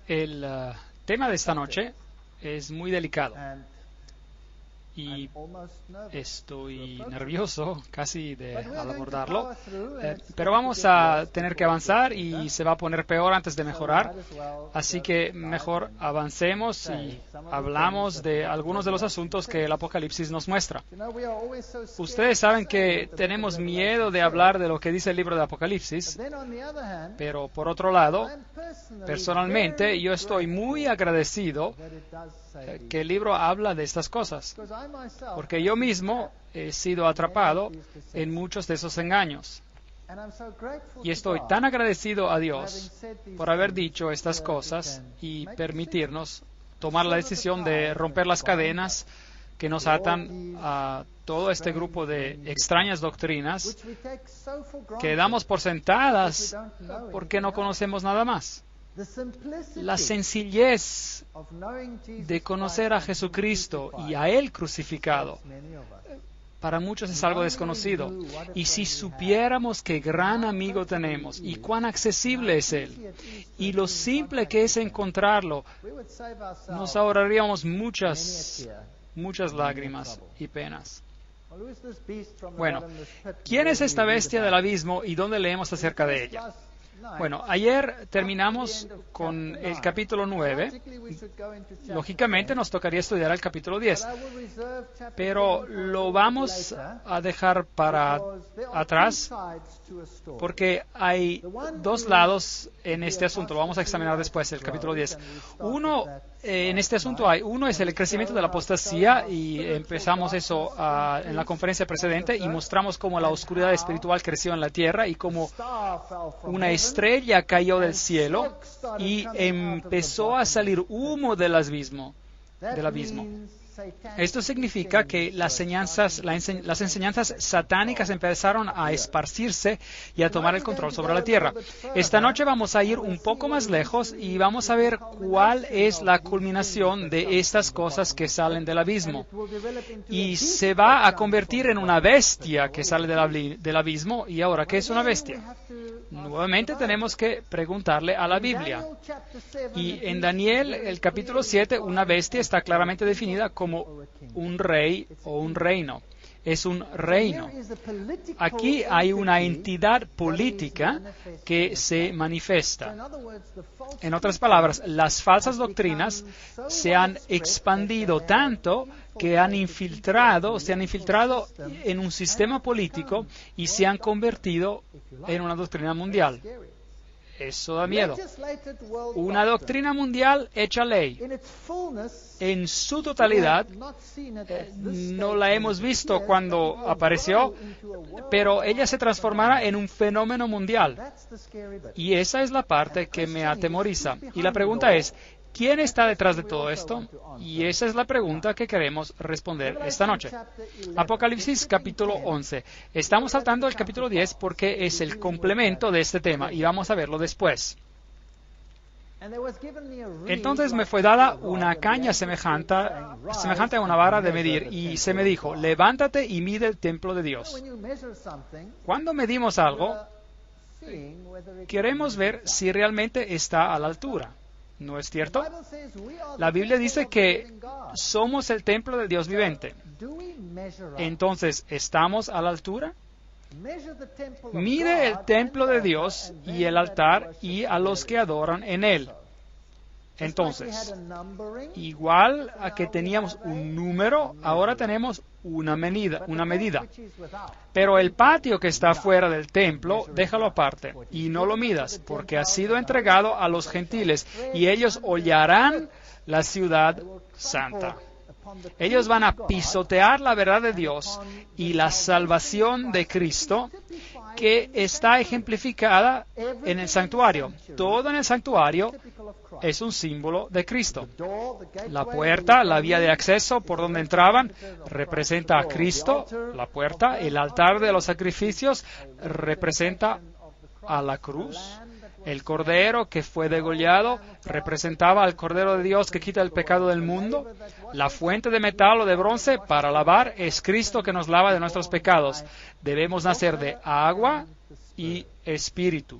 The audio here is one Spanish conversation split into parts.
El tema de esta noche es muy delicado y estoy nervioso casi al abordarlo, pero vamos a tener que avanzar y se va a poner peor antes de mejorar, así que mejor avancemos y hablamos de algunos de los asuntos que el Apocalipsis nos muestra. Ustedes saben que tenemos miedo de hablar de lo que dice el libro de Apocalipsis, pero por otro lado, personalmente yo estoy muy agradecido que el libro habla de estas cosas, porque yo mismo he sido atrapado en muchos de esos engaños. Y estoy tan agradecido a Dios por haber dicho estas cosas y permitirnos tomar la decisión de romper las cadenas que nos atan a todo este grupo de extrañas doctrinas que damos por sentadas porque no conocemos nada más. La sencillez de conocer a Jesucristo y a Él crucificado para muchos es algo desconocido. Y si supiéramos qué gran amigo tenemos y cuán accesible es Él y lo simple que es encontrarlo, nos ahorraríamos muchas lágrimas y penas. Bueno, ¿quién es esta bestia del abismo y dónde leemos acerca de ella? Bueno, ayer terminamos con el capítulo 9. Lógicamente nos tocaría estudiar el capítulo 10, pero lo vamos a dejar para atrás porque hay dos lados en este asunto. Lo vamos a examinar después, el capítulo 10. En este asunto uno es el crecimiento de la apostasía, y empezamos eso en la conferencia precedente y mostramos cómo la oscuridad espiritual creció en la tierra y cómo una estrella cayó del cielo y empezó a salir humo del abismo. Esto significa que las enseñanzas satánicas empezaron a esparcirse y a tomar el control sobre la tierra. Esta noche vamos a ir un poco más lejos y vamos a ver cuál es la culminación de estas cosas que salen del abismo. Y se va a convertir en una bestia que sale del abismo. ¿Y ahora qué es una bestia? Nuevamente tenemos que preguntarle a la Biblia. Y en Daniel, el capítulo 7, una bestia está claramente definida como un rey o un reino. Es un reino. Aquí hay una entidad política que se manifiesta. En otras palabras, las falsas doctrinas se han expandido tanto que se han infiltrado en un sistema político y se han convertido en una doctrina mundial. Eso da miedo. Una doctrina mundial hecha ley. En su totalidad, no la hemos visto cuando apareció, pero ella se transformará en un fenómeno mundial. Y esa es la parte que me atemoriza. Y la pregunta es, ¿quién está detrás de todo esto? Y esa es la pregunta que queremos responder esta noche. Apocalipsis capítulo 11. Estamos saltando al capítulo 10 porque es el complemento de este tema y vamos a verlo después. Entonces me fue dada una caña semejante a una vara de medir, y se me dijo, levántate y mide el templo de Dios. Cuando medimos algo, queremos ver si realmente está a la altura. ¿No es cierto? La Biblia dice que somos el templo del Dios viviente. Entonces, ¿estamos a la altura? Mide el templo de Dios y el altar y a los que adoran en él. Entonces, igual a que teníamos un número, ahora tenemos una medida. Pero el patio que está fuera del templo, déjalo aparte y no lo midas, porque ha sido entregado a los gentiles y ellos hollarán la ciudad santa. Ellos van a pisotear la verdad de Dios y la salvación de Cristo, que está ejemplificada en el santuario. Todo en el santuario es un símbolo de Cristo. La puerta, la vía de acceso por donde entraban, representa a Cristo, la puerta. El altar de los sacrificios representa a la cruz. El cordero que fue degollado representaba al Cordero de Dios que quita el pecado del mundo. La fuente de metal o de bronce para lavar es Cristo que nos lava de nuestros pecados. Debemos nacer de agua y espíritu.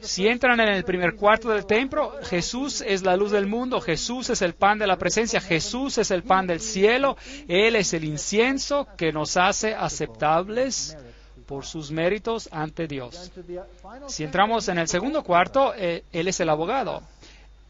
Si entran en el primer cuarto del templo, Jesús es la luz del mundo, Jesús es el pan de la presencia, Jesús es el pan del cielo, Él es el incienso que nos hace aceptables por sus méritos ante Dios. Si entramos en el segundo cuarto, Él es el abogado.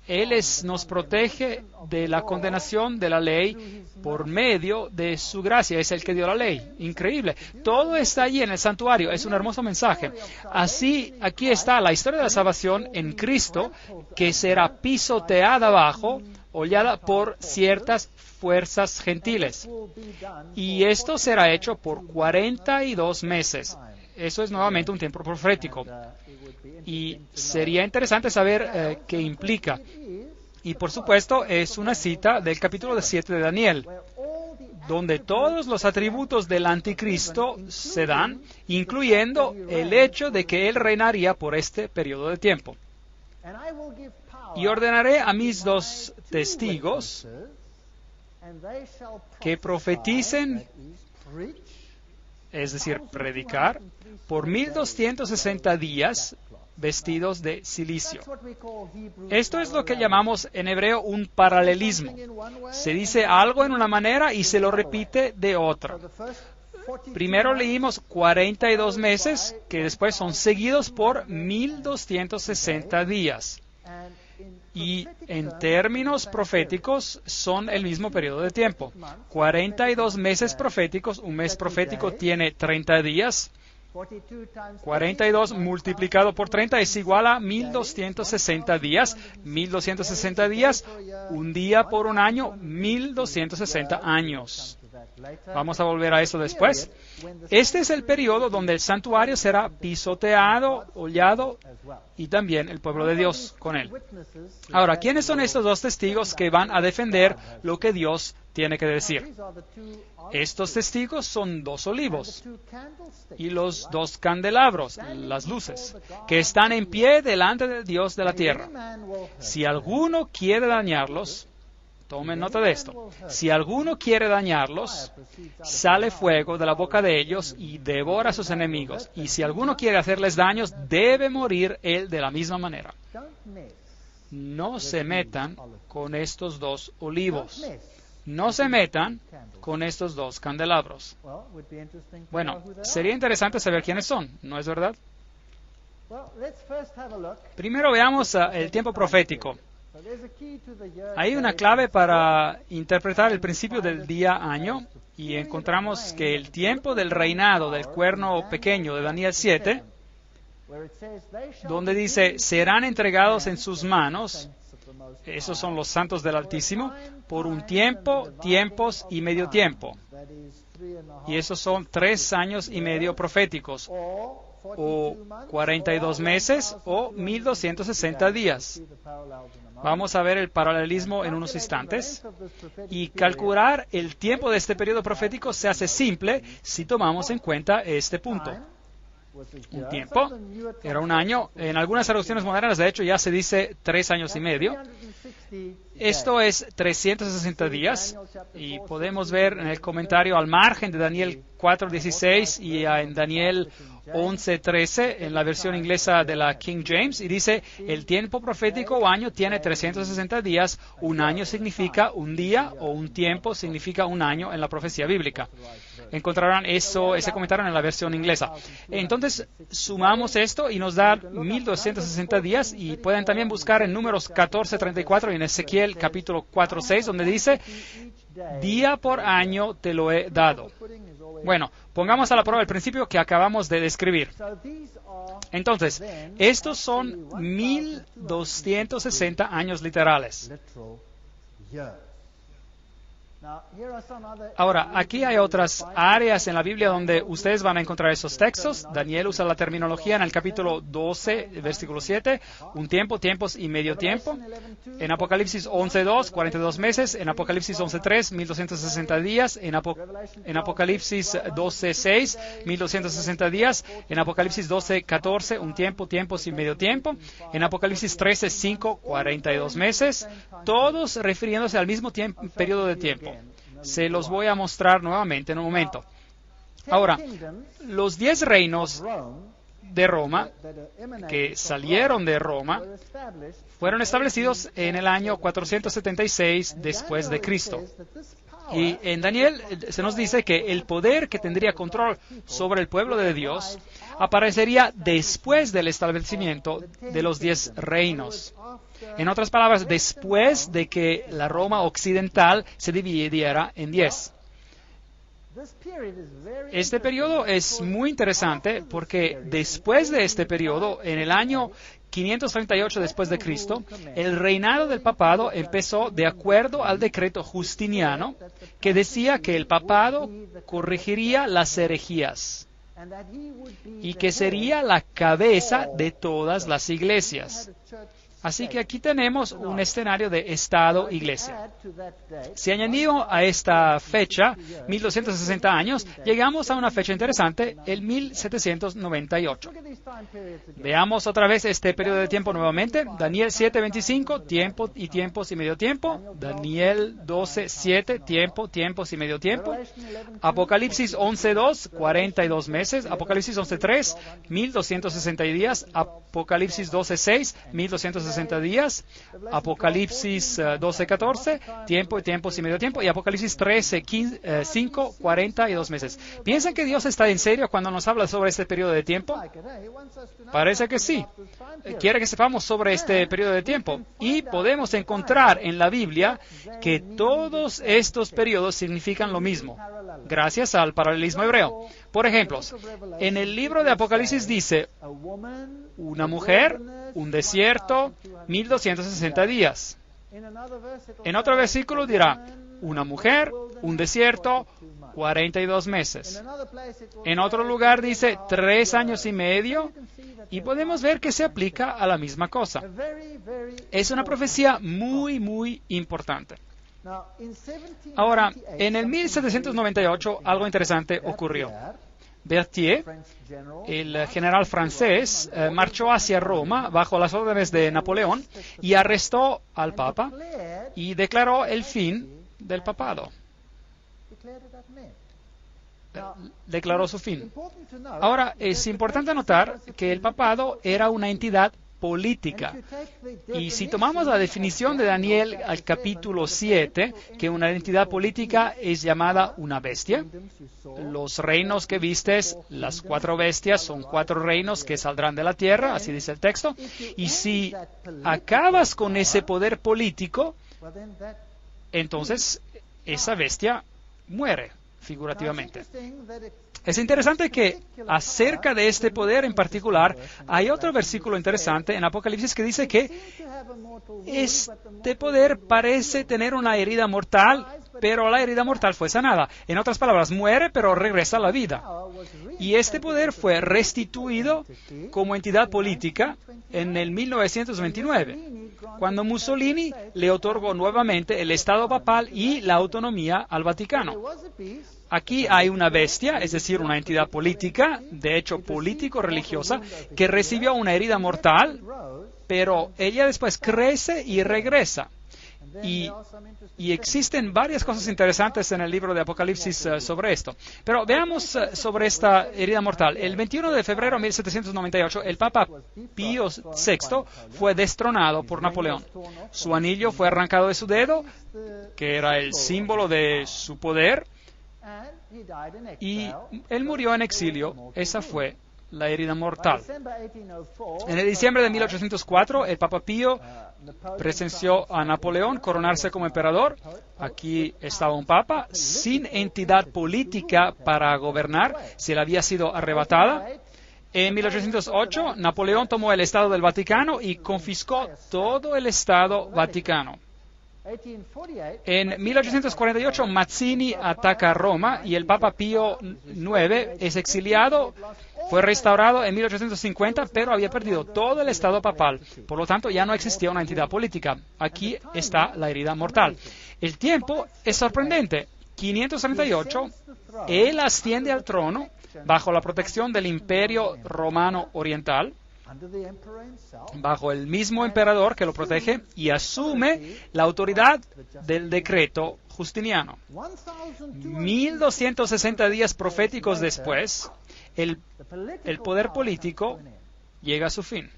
Él nos protege de la condenación de la ley por medio de su gracia. Es el que dio la ley. Increíble. Todo está allí en el santuario. Es un hermoso mensaje. Así, aquí está la historia de la salvación en Cristo, que será pisoteada abajo, hollada por ciertas fuerzas gentiles. Y esto será hecho por 42 meses. Eso es nuevamente un tiempo profético. Y sería interesante saber qué implica. Y por supuesto es una cita del capítulo 7 de Daniel, donde todos los atributos del anticristo se dan, incluyendo el hecho de que él reinaría por este periodo de tiempo. Y ordenaré a mis 2 testigos que profeticen, es decir, predicar, por 1260 días, vestidos de silicio. Esto es lo que llamamos en hebreo un paralelismo. Se dice algo en una manera y se lo repite de otra. Primero leímos 42 meses, que después son seguidos por 1260 días. Y en términos proféticos son el mismo periodo de tiempo. 42 meses proféticos, un mes profético tiene 30 días. 42 multiplicado por 30 es igual a 1260 días. 1260 días, un día por un año, 1260 años. Vamos a volver a eso después. Este es el periodo donde el santuario será pisoteado, hollado, y también el pueblo de Dios con él. Ahora, ¿quiénes son estos 2 testigos que van a defender lo que Dios tiene que decir? Estos testigos son 2 olivos y los 2 candelabros, las luces, que están en pie delante de Dios de la tierra. Si alguno quiere dañarlos, tomen nota de esto. Si alguno quiere dañarlos, sale fuego de la boca de ellos y devora a sus enemigos. Y si alguno quiere hacerles daños, debe morir él de la misma manera. No se metan con estos 2 olivos. No se metan con estos 2 candelabros. Bueno, sería interesante saber quiénes son, ¿no es verdad? Primero veamos el tiempo profético. Hay una clave para interpretar el principio del día-año y encontramos que el tiempo del reinado del cuerno pequeño de Daniel 7, donde dice, serán entregados en sus manos, esos son los santos del Altísimo, por un tiempo, tiempos y medio tiempo. Y esos son 3 años y medio proféticos, o 42 meses, o 1260 días. Vamos a ver el paralelismo en unos instantes. Y calcular el tiempo de este periodo profético se hace simple si tomamos en cuenta este punto. Un tiempo era un año. En algunas traducciones modernas, de hecho, ya se dice 3 años y medio. Esto es 360 días. Y podemos ver en el comentario al margen de Daniel 4:16 y en Daniel 11:13 en la versión inglesa de la King James, y dice, el tiempo profético o año tiene 360 días, un año significa un día o un tiempo significa un año en la profecía bíblica. Encontrarán ese comentario en la versión inglesa. Entonces, sumamos esto y nos da 1260 días, y pueden también buscar en Números 14:34 y en Ezequiel capítulo 4:6, donde dice, día por año te lo he dado. Bueno, pongamos a la prueba el principio que acabamos de describir. Entonces, estos son 1260 años literales. Ahora, aquí hay otras áreas en la Biblia donde ustedes van a encontrar esos textos. Daniel usa la terminología en el capítulo 12, versículo 7, un tiempo, tiempos y medio tiempo. En Apocalipsis 11:2, 42 meses. En Apocalipsis 11:3, 1260 días. En Apocalipsis 12:6, 1260 días. En Apocalipsis 12:14, un tiempo, tiempos y medio tiempo. En Apocalipsis 13:5, 42 meses. Todos refiriéndose al mismo periodo de tiempo. Se los voy a mostrar nuevamente en un momento. Ahora, los 10 reinos de Roma, que salieron de Roma, fueron establecidos en el año 476 después de Cristo. Y en Daniel se nos dice que el poder que tendría control sobre el pueblo de Dios aparecería después del establecimiento de los 10 reinos. En otras palabras, después de que la Roma occidental se dividiera en 10. Este periodo es muy interesante porque después de este periodo, en el año 538 después de Cristo, el reinado del papado empezó de acuerdo al decreto justiniano que decía que el papado corregiría las herejías y que sería la cabeza de todas las iglesias. Así que aquí tenemos un escenario de Estado-Iglesia. Si añadimos a esta fecha 1260 años, llegamos a una fecha interesante, el 1798. Veamos otra vez este periodo de tiempo nuevamente. Daniel 7:25, tiempo y tiempos y medio tiempo. Daniel 12:7, tiempo, tiempos y medio tiempo. Apocalipsis 11:2, 42 meses. Apocalipsis 11:3, 1260 días. Apocalipsis 12:6, 1260 días, Apocalipsis 12:14, tiempo y tiempos y medio tiempo, y Apocalipsis 13:5, 42 meses. ¿Piensan que Dios está en serio cuando nos habla sobre este periodo de tiempo? Parece que sí. Quiere que sepamos sobre este periodo de tiempo. Y podemos encontrar en la Biblia que todos estos periodos significan lo mismo, gracias al paralelismo hebreo. Por ejemplo, en el libro de Apocalipsis dice, una mujer, un desierto, 1260 días. En otro versículo dirá, una mujer, un desierto, 42 meses. En otro lugar dice 3 años y medio, y podemos ver que se aplica a la misma cosa. Es una profecía muy, muy importante. Ahora, en el 1798 algo interesante ocurrió. Berthier, el general francés, marchó hacia Roma bajo las órdenes de Napoleón y arrestó al Papa y declaró el fin del papado. Declaró su fin. Ahora, es importante notar que el papado era una entidad política. Y si tomamos la definición de Daniel al capítulo 7, que una entidad política es llamada una bestia, los reinos que vistes, las 4 bestias, son 4 reinos que saldrán de la tierra, así dice el texto, y si acabas con ese poder político, entonces esa bestia muere, figurativamente. Es interesante que acerca de este poder en particular, hay otro versículo interesante en Apocalipsis que dice que este poder parece tener una herida mortal, pero la herida mortal fue sanada. En otras palabras, muere, pero regresa a la vida. Y este poder fue restituido como entidad política en el 1929, cuando Mussolini le otorgó nuevamente el Estado papal y la autonomía al Vaticano. Aquí hay una bestia, es decir, una entidad política, de hecho político-religiosa, que recibió una herida mortal, pero ella después crece y regresa. Y existen varias cosas interesantes en el libro de Apocalipsis sobre esto. Pero veamos sobre esta herida mortal. El 21 de febrero de 1798, el Papa Pío VI fue destronado por Napoleón. Su anillo fue arrancado de su dedo, que era el símbolo de su poder, y él murió en exilio. Esa fue la herida mortal. En el diciembre de 1804, el Papa Pío presenció a Napoleón coronarse como emperador. Aquí estaba un papa sin entidad política para gobernar, se le había sido arrebatada. En 1808, Napoleón tomó el Estado del Vaticano y confiscó todo el Estado Vaticano. En 1848, Mazzini ataca a Roma y el Papa Pío IX es exiliado. Fue restaurado en 1850, pero había perdido todo el Estado papal. Por lo tanto, ya no existía una entidad política. Aquí está la herida mortal. El tiempo es sorprendente. 538, él asciende al trono bajo la protección del Imperio Romano Oriental, bajo el mismo emperador que lo protege, y asume la autoridad del decreto justiniano. 1260 días proféticos después, el poder político llega a su fin.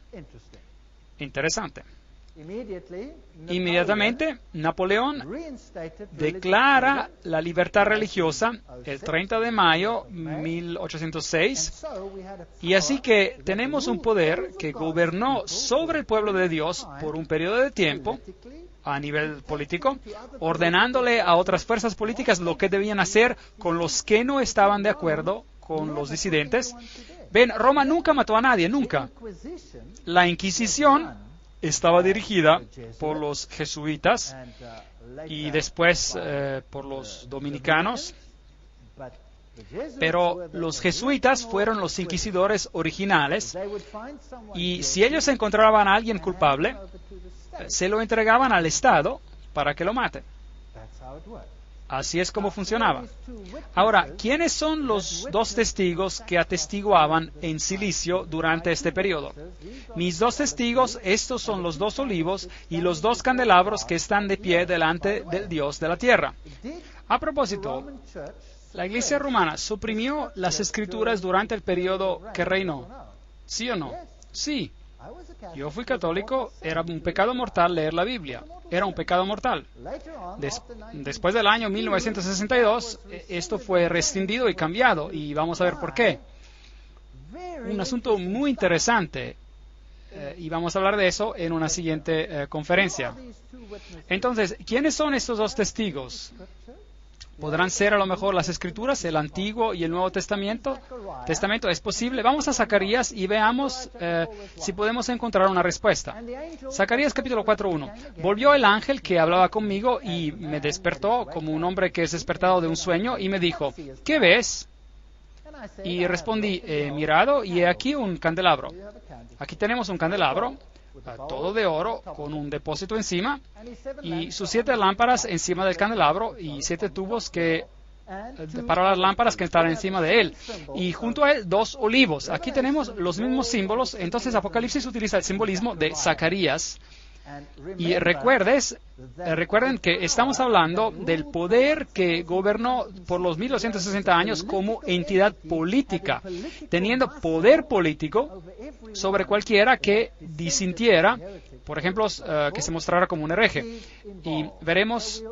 Interesante. Inmediatamente, Napoleón declara la libertad religiosa el 30 de mayo de 1806, y así que tenemos un poder que gobernó sobre el pueblo de Dios por un periodo de tiempo a nivel político, ordenándole a otras fuerzas políticas lo que debían hacer con los que no estaban de acuerdo con los disidentes. Ven, Roma nunca mató a nadie, nunca. La Inquisición estaba dirigida por los jesuitas y después por los dominicanos, pero los jesuitas fueron los inquisidores originales, y si ellos encontraban a alguien culpable, se lo entregaban al Estado para que lo mate. Así es como funcionaba. Ahora, ¿quiénes son los dos testigos que atestiguaban en silicio durante este periodo? Mis dos testigos, estos son los dos olivos y los dos candelabros que están de pie delante del Dios de la tierra. A propósito, la Iglesia romana suprimió las escrituras durante el periodo que reinó. ¿Sí o no? Sí. Yo fui católico, era un pecado mortal leer la Biblia. Era un pecado mortal. Después del año 1962, esto fue rescindido y cambiado, y vamos a ver por qué. Un asunto muy interesante, y vamos a hablar de eso en una siguiente conferencia. Entonces, ¿quiénes son estos dos testigos? ¿Podrán ser a lo mejor las Escrituras, el Antiguo y el Nuevo Testamento? ¿Es posible? Vamos a Zacarías y veamos si podemos encontrar una respuesta. Zacarías capítulo 4:1. Volvió el ángel que hablaba conmigo y me despertó como un hombre que es despertado de un sueño y me dijo, ¿qué ves? Y respondí, he mirado y he aquí un candelabro. Aquí tenemos un candelabro, todo de oro, con un depósito encima, y sus 7 lámparas encima del candelabro, y 7 tubos para las lámparas que están encima de él, y junto a él 2 olivos. Aquí tenemos los mismos símbolos. Entonces Apocalipsis utiliza el simbolismo de Zacarías. Y recuerden que estamos hablando del poder que gobernó por los 1260 años como entidad política, teniendo poder político sobre cualquiera que disintiera, por ejemplo, que se mostrara como un hereje. Y veremos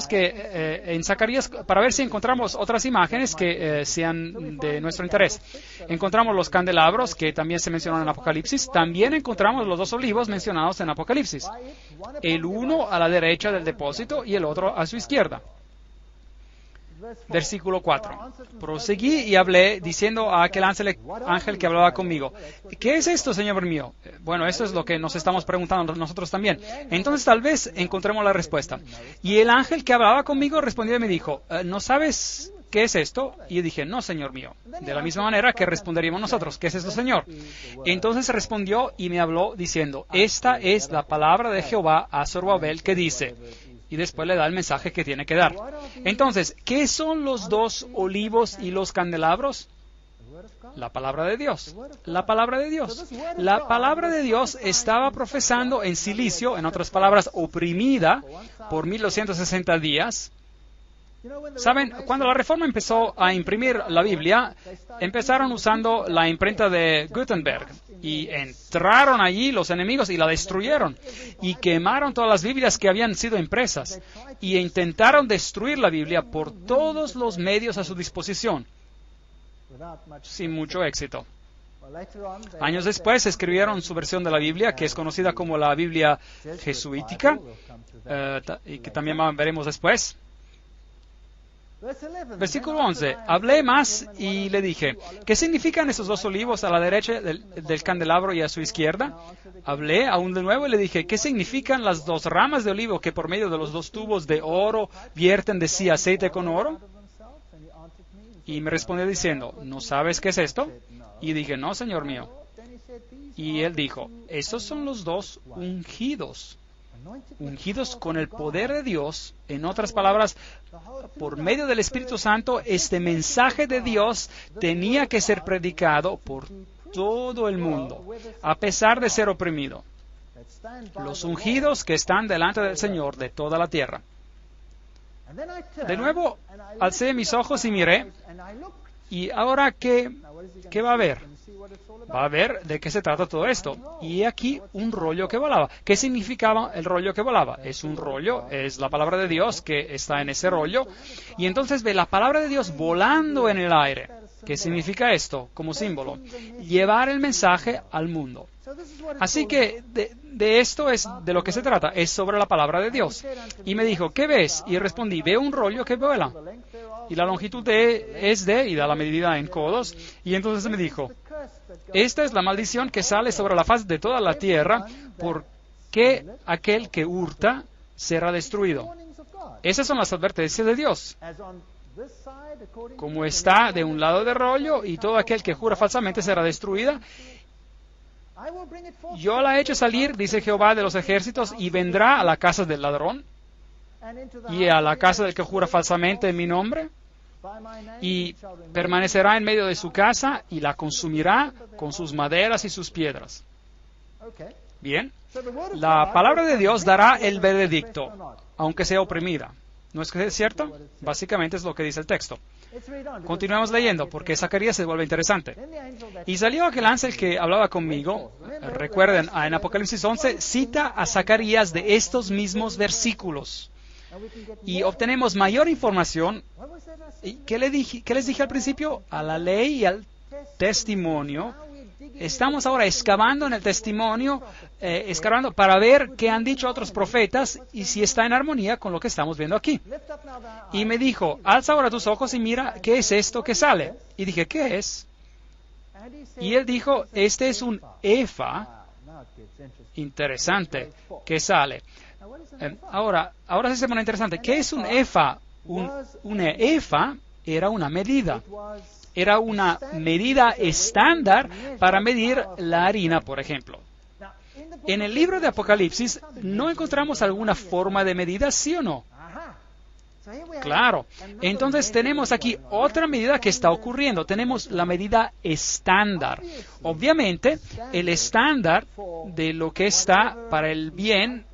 que en Zacarías, para ver si encontramos otras imágenes que sean de nuestro interés. Encontramos los candelabros que también se mencionan en Apocalipsis. También encontramos los 2 olivos mencionados en Apocalipsis. El uno a la derecha del depósito y el otro a su izquierda. Versículo 4. Proseguí y hablé diciendo a aquel ángel que hablaba conmigo, ¿qué es esto, Señor mío? Bueno, eso es lo que nos estamos preguntando nosotros también. Entonces tal vez encontremos la respuesta. Y el ángel que hablaba conmigo respondió y me dijo, ¿no sabes qué es esto? Y yo dije, no, Señor mío. De la misma manera que responderíamos nosotros, ¿qué es esto, Señor? Entonces respondió y me habló diciendo, esta es la palabra de Jehová a Zorobabel que dice... Y después le da el mensaje que tiene que dar. Entonces, ¿qué son los 2 olivos y los candelabros? La palabra de Dios. La palabra de Dios. La palabra de Dios estaba profesando en silicio, en otras palabras, oprimida por 1260 días. ¿Saben? Cuando la Reforma empezó a imprimir la Biblia, empezaron usando la imprenta de Gutenberg. Y entraron allí los enemigos y la destruyeron. Y quemaron todas las Biblias que habían sido impresas. Y intentaron destruir la Biblia por todos los medios a su disposición. Sin mucho éxito. Años después escribieron su versión de la Biblia, que es conocida como la Biblia jesuítica, y que también veremos después. Versículo 11. Hablé más y le dije, ¿qué significan esos 2 olivos a la derecha del candelabro y a su izquierda? Hablé aún de nuevo y le dije, ¿qué significan las 2 ramas de olivo que por medio de los 2 tubos de oro vierten de sí aceite con oro? Y me respondió diciendo, ¿no sabes qué es esto? Y dije, no, Señor mío. Y él dijo, esos son los 2 ungidos con el poder de Dios. En otras palabras, por medio del Espíritu Santo, este mensaje de Dios tenía que ser predicado por todo el mundo, a pesar de ser oprimido. Los ungidos que están delante del Señor de toda la tierra. De nuevo, alcé mis ojos y miré, ¿Y ahora qué va a ver? Va a ver de qué se trata todo esto. Y aquí un rollo que volaba. ¿Qué significaba el rollo que volaba? Es un rollo, es la palabra de Dios que está en ese rollo. Y entonces ve la palabra de Dios volando en el aire. ¿Qué significa esto como símbolo? Llevar el mensaje al mundo. Así que de esto es de lo que se trata, es sobre la palabra de Dios. Y me dijo, ¿qué ves? Y respondí, veo un rollo que vuela. Y la longitud y da la medida en codos. Y entonces me dijo, esta es la maldición que sale sobre la faz de toda la tierra, porque aquel que hurta será destruido. Esas son las advertencias de Dios. Como está de un lado del rollo, y todo aquel que jura falsamente será destruida. Yo la he hecho salir, dice Jehová de los ejércitos, y vendrá a la casa del ladrón, y a la casa del que jura falsamente en mi nombre, y permanecerá en medio de su casa, y la consumirá con sus maderas y sus piedras. Bien, la palabra de Dios dará el veredicto, aunque sea oprimida. ¿No es que es cierto? Básicamente es lo que dice el texto. Continuamos leyendo, porque Zacarías se vuelve interesante. Y salió aquel ángel que hablaba conmigo. Recuerden, en Apocalipsis 11 cita a Zacarías de estos mismos versículos. Y obtenemos mayor información. ¿Qué les dije al principio? A la ley y al testimonio. Estamos ahora excavando en el testimonio, excavando para ver qué han dicho otros profetas y si está en armonía con lo que estamos viendo aquí. Y me dijo, alza ahora tus ojos y mira qué es esto que sale. Y dije, ¿qué es? Y él dijo, este es un efa, interesante, que sale. Ahora sí se pone interesante. ¿Qué es un efa? Un efa era una medida. Era una medida estándar para medir la harina, por ejemplo. En el libro de Apocalipsis, ¿no encontramos alguna forma de medida, sí o no? Claro. Entonces tenemos aquí otra medida que está ocurriendo. Tenemos la medida estándar. Obviamente, el estándar de lo que está para el bien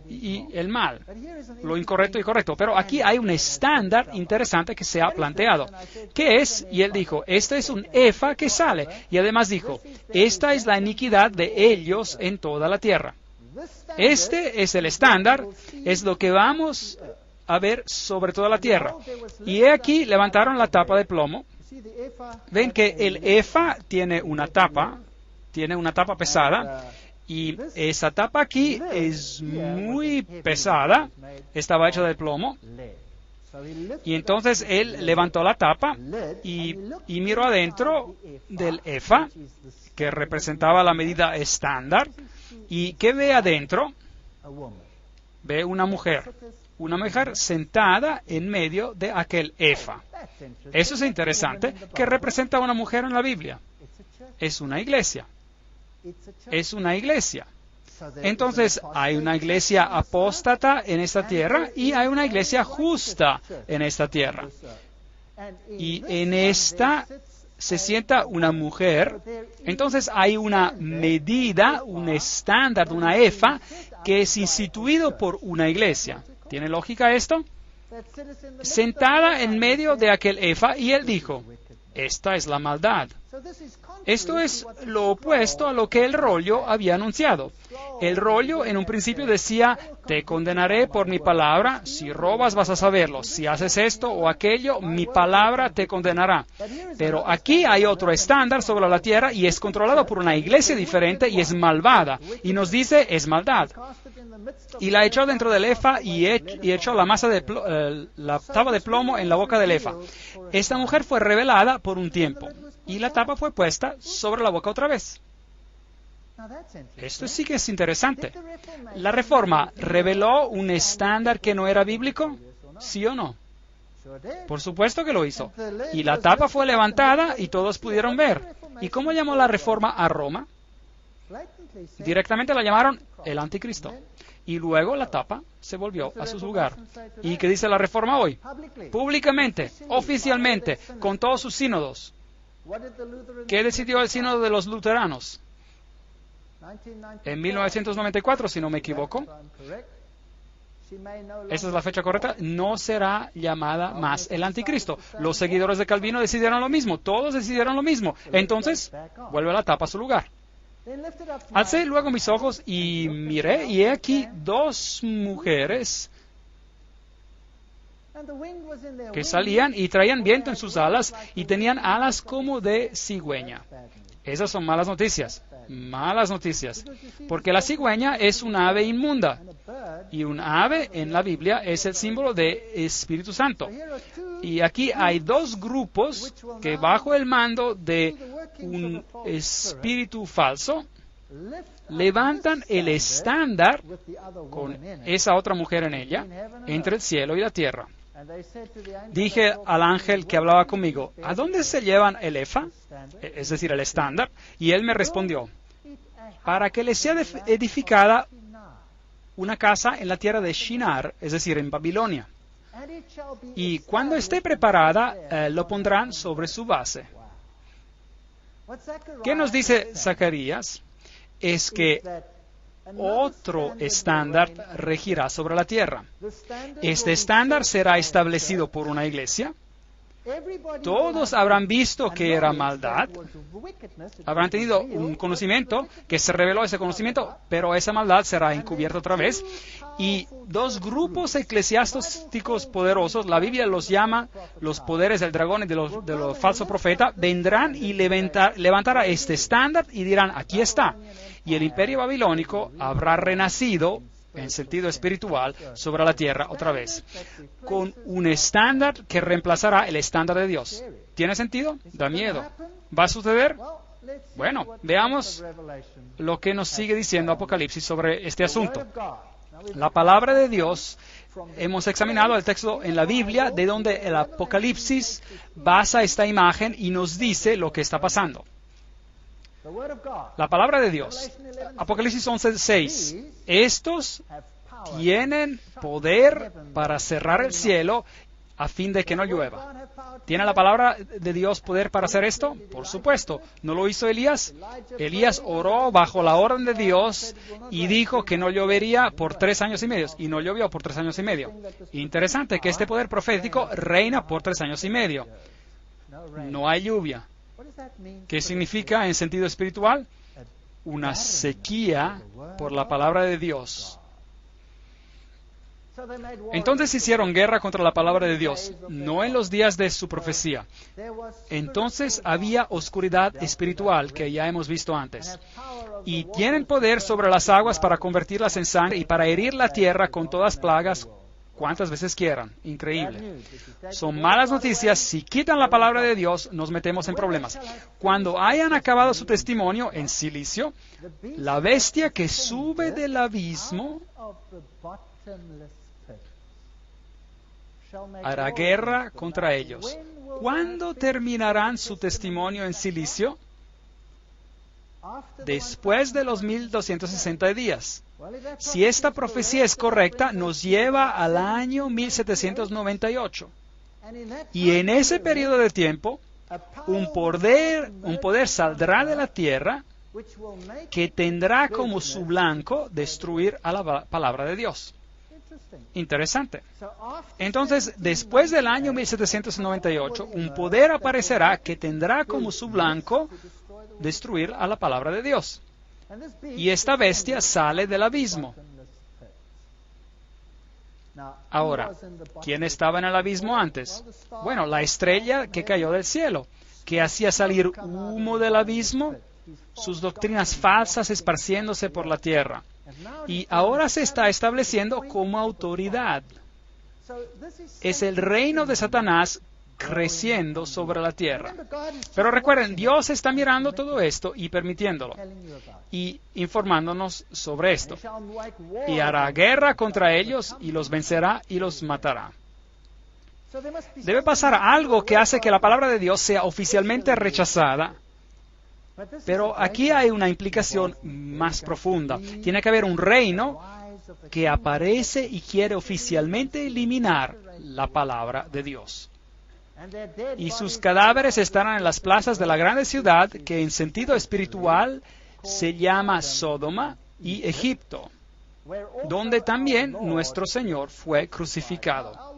y el mal, lo incorrecto y correcto. Pero aquí hay un estándar interesante que se ha planteado. ¿Qué es? Y él dijo, este es un efa que sale. Y además dijo, esta es la iniquidad de ellos en toda la tierra. Este es el estándar, es lo que vamos a ver sobre toda la tierra. Y he aquí levantaron la tapa de plomo. Ven que el efa tiene una tapa pesada. Y esa tapa aquí es muy pesada, estaba hecha de plomo. Y entonces él levantó la tapa y miró adentro del efa, que representaba la medida estándar. ¿Y qué ve adentro? Ve una mujer sentada en medio de aquel efa. Eso es interesante. ¿Qué representa una mujer en la Biblia? Es una iglesia. Es una iglesia. Entonces, hay una iglesia apóstata en esta tierra y hay una iglesia justa en esta tierra. Y en esta se sienta una mujer. Entonces, hay una medida, un estándar, una efa, que es instituido por una iglesia. ¿Tiene lógica esto? Sentada en medio de aquel efa, y él dijo, esta es la maldad. Esto es lo opuesto a lo que el rollo había anunciado. El rollo en un principio decía, te condenaré por mi palabra, si robas vas a saberlo, si haces esto o aquello, mi palabra te condenará. Pero aquí hay otro estándar sobre la tierra y es controlado por una iglesia diferente y es malvada. Y nos dice, es maldad. Y la echó dentro del efa y echó la tapa de plomo en la boca del efa. Esta mujer fue revelada por un tiempo y la tapa fue puesta sobre la boca otra vez. Esto sí que es interesante. ¿La Reforma reveló un estándar que no era bíblico? ¿Sí o no? Por supuesto que lo hizo. Y la tapa fue levantada y todos pudieron ver. ¿Y cómo llamó la Reforma a Roma? Directamente la llamaron el Anticristo. Y luego la tapa se volvió a su lugar. ¿Y qué dice la Reforma hoy? Públicamente, oficialmente, con todos sus sínodos. ¿Qué decidió el sínodo de los luteranos? En 1994, si no me equivoco. esa es la fecha correcta, no será llamada más el anticristo. Los seguidores de Calvino decidieron lo mismo, todos decidieron lo mismo. Entonces, vuelve la tapa a su lugar. Alcé luego mis ojos y miré, y he aquí dos mujeres que salían y traían viento en sus alas y tenían alas como de cigüeña. Esas son malas noticias, porque la cigüeña es un ave inmunda, y un ave en la Biblia es el símbolo de Espíritu Santo. Y aquí hay dos grupos que bajo el mando de un espíritu falso levantan el estándar con esa otra mujer en ella entre el cielo y la tierra. Dije al ángel que hablaba conmigo, ¿a dónde se llevan el efa? Es decir, el estándar. Y él me respondió, para que le sea edificada una casa en la tierra de Shinar, es decir, en Babilonia. Y cuando esté preparada, lo pondrán sobre su base. ¿Qué nos dice Zacarías? Es que otro estándar regirá sobre la tierra. Este estándar será establecido por una iglesia. Todos habrán visto que era maldad, habrán tenido un conocimiento, que se reveló ese conocimiento, pero esa maldad será encubierta otra vez. Y dos grupos eclesiásticos poderosos, la Biblia los llama los poderes del dragón y de los falsos profetas, vendrán y levantará este estándar y dirán, aquí está. Y el imperio babilónico habrá renacido en sentido espiritual sobre la tierra otra vez, con un estándar que reemplazará el estándar de Dios. ¿Tiene sentido? Da miedo. ¿Va a suceder? Bueno, veamos lo que nos sigue diciendo Apocalipsis sobre este asunto. La palabra de Dios, hemos examinado el texto en la Biblia de donde el Apocalipsis basa esta imagen y nos dice lo que está pasando. La palabra de Dios, Apocalipsis 11:6, estos tienen poder para cerrar el cielo a fin de que no llueva. ¿Tiene la palabra de Dios poder para hacer esto? Por supuesto. ¿No lo hizo Elías? Elías oró bajo la orden de Dios y dijo que no llovería por 3 años y medio, y no llovió por 3 años y medio. Interesante que este poder profético reina por 3 años y medio. No hay lluvia. ¿Qué significa en sentido espiritual? Una sequía por la palabra de Dios. Entonces hicieron guerra contra la palabra de Dios, no en los días de su profecía. Entonces había oscuridad espiritual que ya hemos visto antes. Y tienen poder sobre las aguas para convertirlas en sangre y para herir la tierra con todas plagas cuantas veces quieran. Increíble. Son malas noticias. Si quitan la palabra de Dios, nos metemos en problemas. Cuando hayan acabado su testimonio en silicio, la bestia que sube del abismo hará guerra contra ellos. ¿Cuándo terminarán su testimonio en silicio? Después de los 1260 días. Si esta profecía es correcta, nos lleva al año 1798. Y en ese periodo de tiempo, un poder saldrá de la tierra que tendrá como su blanco destruir a la palabra de Dios. Interesante. Entonces, después del año 1798, un poder aparecerá que tendrá como su blanco destruir a la palabra de Dios. Y esta bestia sale del abismo. Ahora, ¿quién estaba en el abismo antes? Bueno, la estrella que cayó del cielo, que hacía salir humo del abismo, sus doctrinas falsas esparciéndose por la tierra. Y ahora se está estableciendo como autoridad. Es el reino de Satanás creciendo sobre la tierra. Pero recuerden, Dios está mirando todo esto y permitiéndolo y informándonos sobre esto. Y hará guerra contra ellos y los vencerá y los matará. Debe pasar algo que hace que la palabra de Dios sea oficialmente rechazada. Pero aquí hay una implicación más profunda. Tiene que haber un reino que aparece y quiere oficialmente eliminar la palabra de Dios. Y sus cadáveres estarán en las plazas de la grande ciudad que en sentido espiritual se llama Sodoma y Egipto. donde también nuestro Señor fue crucificado.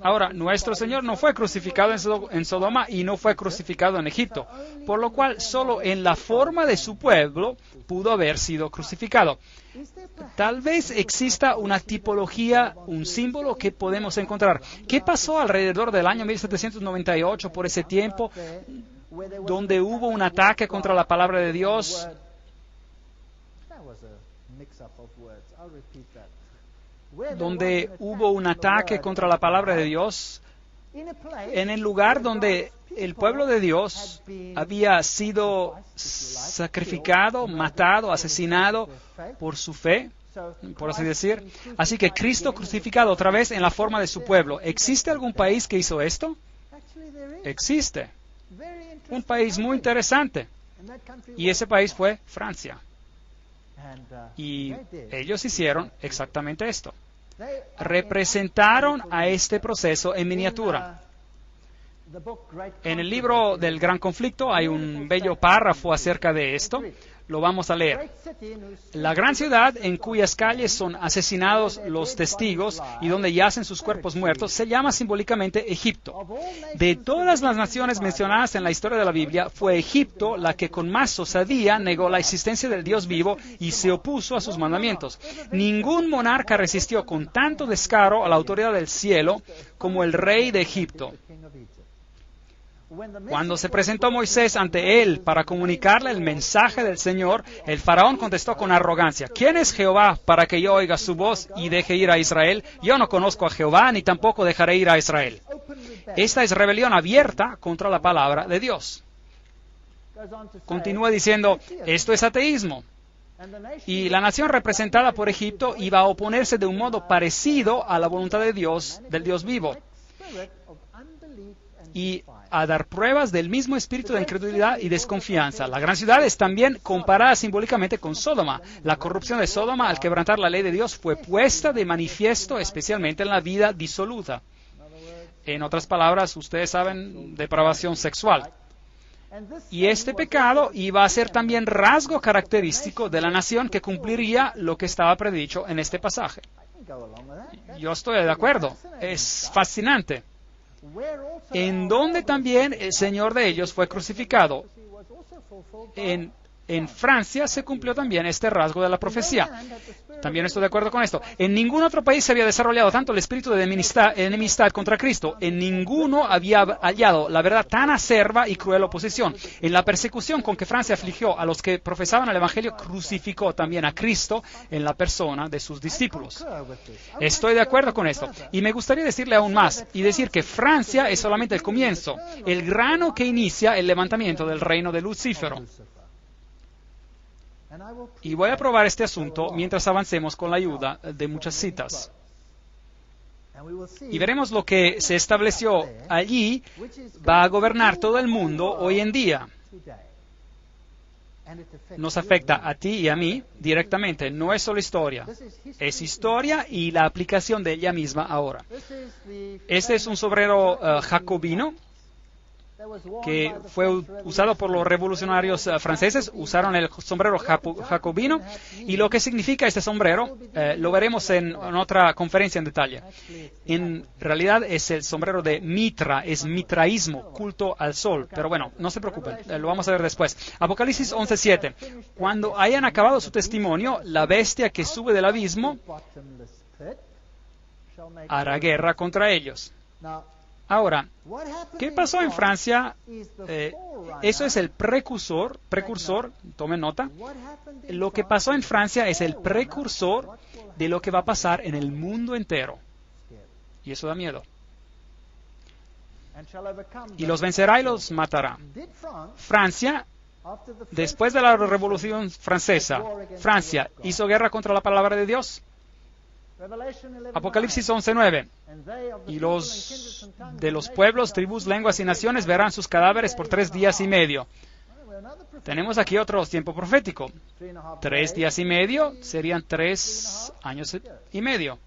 Ahora, nuestro Señor no fue crucificado en Sodoma y no fue crucificado en Egipto, por lo cual solo en la forma de su pueblo pudo haber sido crucificado. Tal vez exista una tipología, un símbolo que podemos encontrar. ¿Qué pasó alrededor del año 1798, por ese tiempo, donde hubo un ataque contra la palabra de Dios? Donde hubo un ataque contra la palabra de Dios, en el lugar donde el pueblo de Dios había sido sacrificado, matado, asesinado por su fe, por así decir. Así que Cristo crucificado otra vez en la forma de su pueblo. ¿Existe algún país que hizo esto? Existe. Un país muy interesante. Y ese país fue Francia. Y ellos hicieron exactamente esto. Representaron a este proceso en miniatura. En el libro del Gran Conflicto hay un bello párrafo acerca de esto. Lo vamos a leer. La gran ciudad en cuyas calles son asesinados los testigos y donde yacen sus cuerpos muertos se llama simbólicamente Egipto. De todas las naciones mencionadas en la historia de la Biblia, fue Egipto la que con más osadía negó la existencia del Dios vivo y se opuso a sus mandamientos. Ningún monarca resistió con tanto descaro a la autoridad del cielo como el rey de Egipto. Cuando se presentó Moisés ante él para comunicarle el mensaje del Señor, el faraón contestó con arrogancia: ¿Quién es Jehová para que yo oiga su voz y deje ir a Israel? Yo no conozco a Jehová, ni tampoco dejaré ir a Israel. Esta es rebelión abierta contra la palabra de Dios. Continúa diciendo, esto es ateísmo. Y la nación representada por Egipto iba a oponerse de un modo parecido a la voluntad de Dios, del Dios vivo, y a dar pruebas del mismo espíritu de incredulidad y desconfianza. La gran ciudad es también comparada simbólicamente con Sodoma. La corrupción de Sodoma al quebrantar la ley de Dios fue puesta de manifiesto especialmente en la vida disoluta. En otras palabras, ustedes saben, depravación sexual. Y este pecado iba a ser también rasgo característico de la nación que cumpliría lo que estaba predicho en este pasaje. Yo estoy de acuerdo. Es fascinante. En donde también el Señor de ellos fue crucificado. En Francia se cumplió también este rasgo de la profecía. También estoy de acuerdo con esto. En ningún otro país se había desarrollado tanto el espíritu de enemistad contra Cristo. En ninguno había hallado la verdad tan acerba y cruel oposición. En la persecución con que Francia afligió a los que profesaban el Evangelio, crucificó también a Cristo en la persona de sus discípulos. Estoy de acuerdo con esto. Y me gustaría decirle aún más y decir que Francia es solamente el comienzo, el grano que inicia el levantamiento del reino de Lucífero. Y voy a probar este asunto mientras avancemos con la ayuda de muchas citas. Y veremos lo que se estableció allí va a gobernar todo el mundo hoy en día. Nos afecta a ti y a mí directamente. No es solo historia. Es historia y la aplicación de ella misma ahora. Este es un sombrero jacobino que fue usado por los revolucionarios franceses. Usaron el sombrero jacobino, y lo que significa este sombrero lo veremos en otra conferencia en detalle. En realidad es el sombrero de Mitra, es mitraísmo, culto al sol, pero bueno, no se preocupen, lo vamos a ver después. Apocalipsis 11:7. Cuando hayan acabado su testimonio, la bestia que sube del abismo hará guerra contra ellos. Ahora, ¿qué pasó en Francia? Eso es el precursor, tomen nota. Lo que pasó en Francia es el precursor de lo que va a pasar en el mundo entero. Y eso da miedo. Y los vencerá y los matará. Francia, después de la Revolución Francesa, Francia hizo guerra contra la palabra de Dios. Apocalipsis 11:9. Y los de los pueblos, tribus, lenguas y naciones verán sus cadáveres por 3 días y medio. Tenemos aquí otro tiempo profético. 3 días y medio serían 3 años y medio.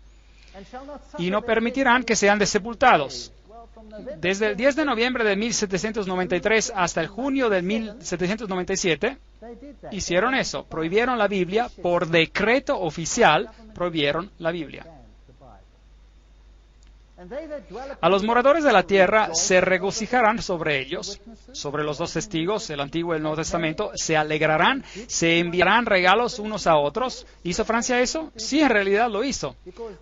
Y no permitirán que sean desepultados. Desde el 10 de noviembre de 1793 hasta el junio de 1797, hicieron eso, prohibieron la Biblia, por decreto oficial, prohibieron la Biblia. A los moradores de la tierra se regocijarán sobre ellos, sobre los dos testigos, el Antiguo y el Nuevo Testamento, se alegrarán, se enviarán regalos unos a otros. ¿Hizo Francia eso? Sí, en realidad lo hizo,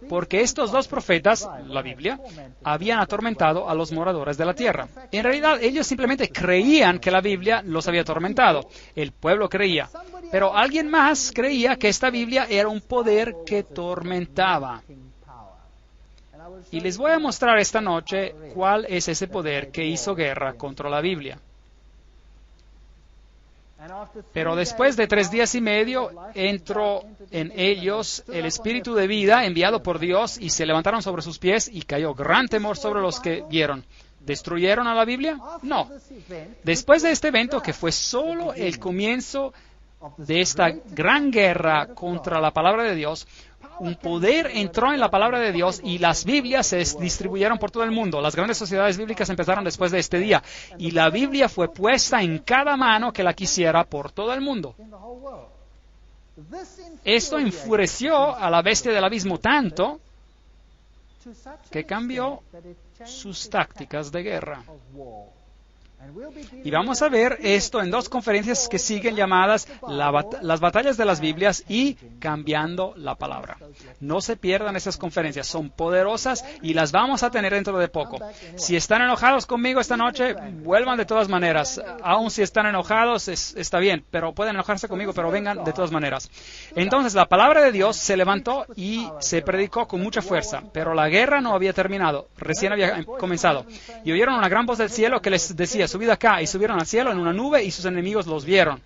porque estos dos profetas, la Biblia, habían atormentado a los moradores de la tierra. En realidad, ellos simplemente creían que la Biblia los había atormentado. El pueblo creía, pero alguien más creía que esta Biblia era un poder que tormentaba. Y les voy a mostrar esta noche cuál es ese poder que hizo guerra contra la Biblia. Pero después de 3 días y medio, entró en ellos el espíritu de vida enviado por Dios y se levantaron sobre sus pies y cayó gran temor sobre los que vieron. ¿Destruyeron a la Biblia? No. Después de este evento, que fue solo el comienzo de esta gran guerra contra la palabra de Dios, un poder entró en la palabra de Dios y las Biblias se distribuyeron por todo el mundo. Las grandes sociedades bíblicas empezaron después de este día y la Biblia fue puesta en cada mano que la quisiera por todo el mundo. Esto enfureció a la bestia del abismo tanto que cambió sus tácticas de guerra. Y vamos a ver esto en 2 conferencias que siguen llamadas las batallas de las Biblias y cambiando la palabra. No se pierdan esas conferencias, son poderosas y las vamos a tener dentro de poco. Si están enojados conmigo esta noche, vuelvan de todas maneras. Aun si están enojados, está bien, pero pueden enojarse conmigo, pero vengan de todas maneras. Entonces la palabra de Dios se levantó y se predicó con mucha fuerza, pero la guerra no había terminado, recién había comenzado. Y oyeron una gran voz del cielo que les decía: subid acá, y subieron al cielo en una nube y sus enemigos los vieron.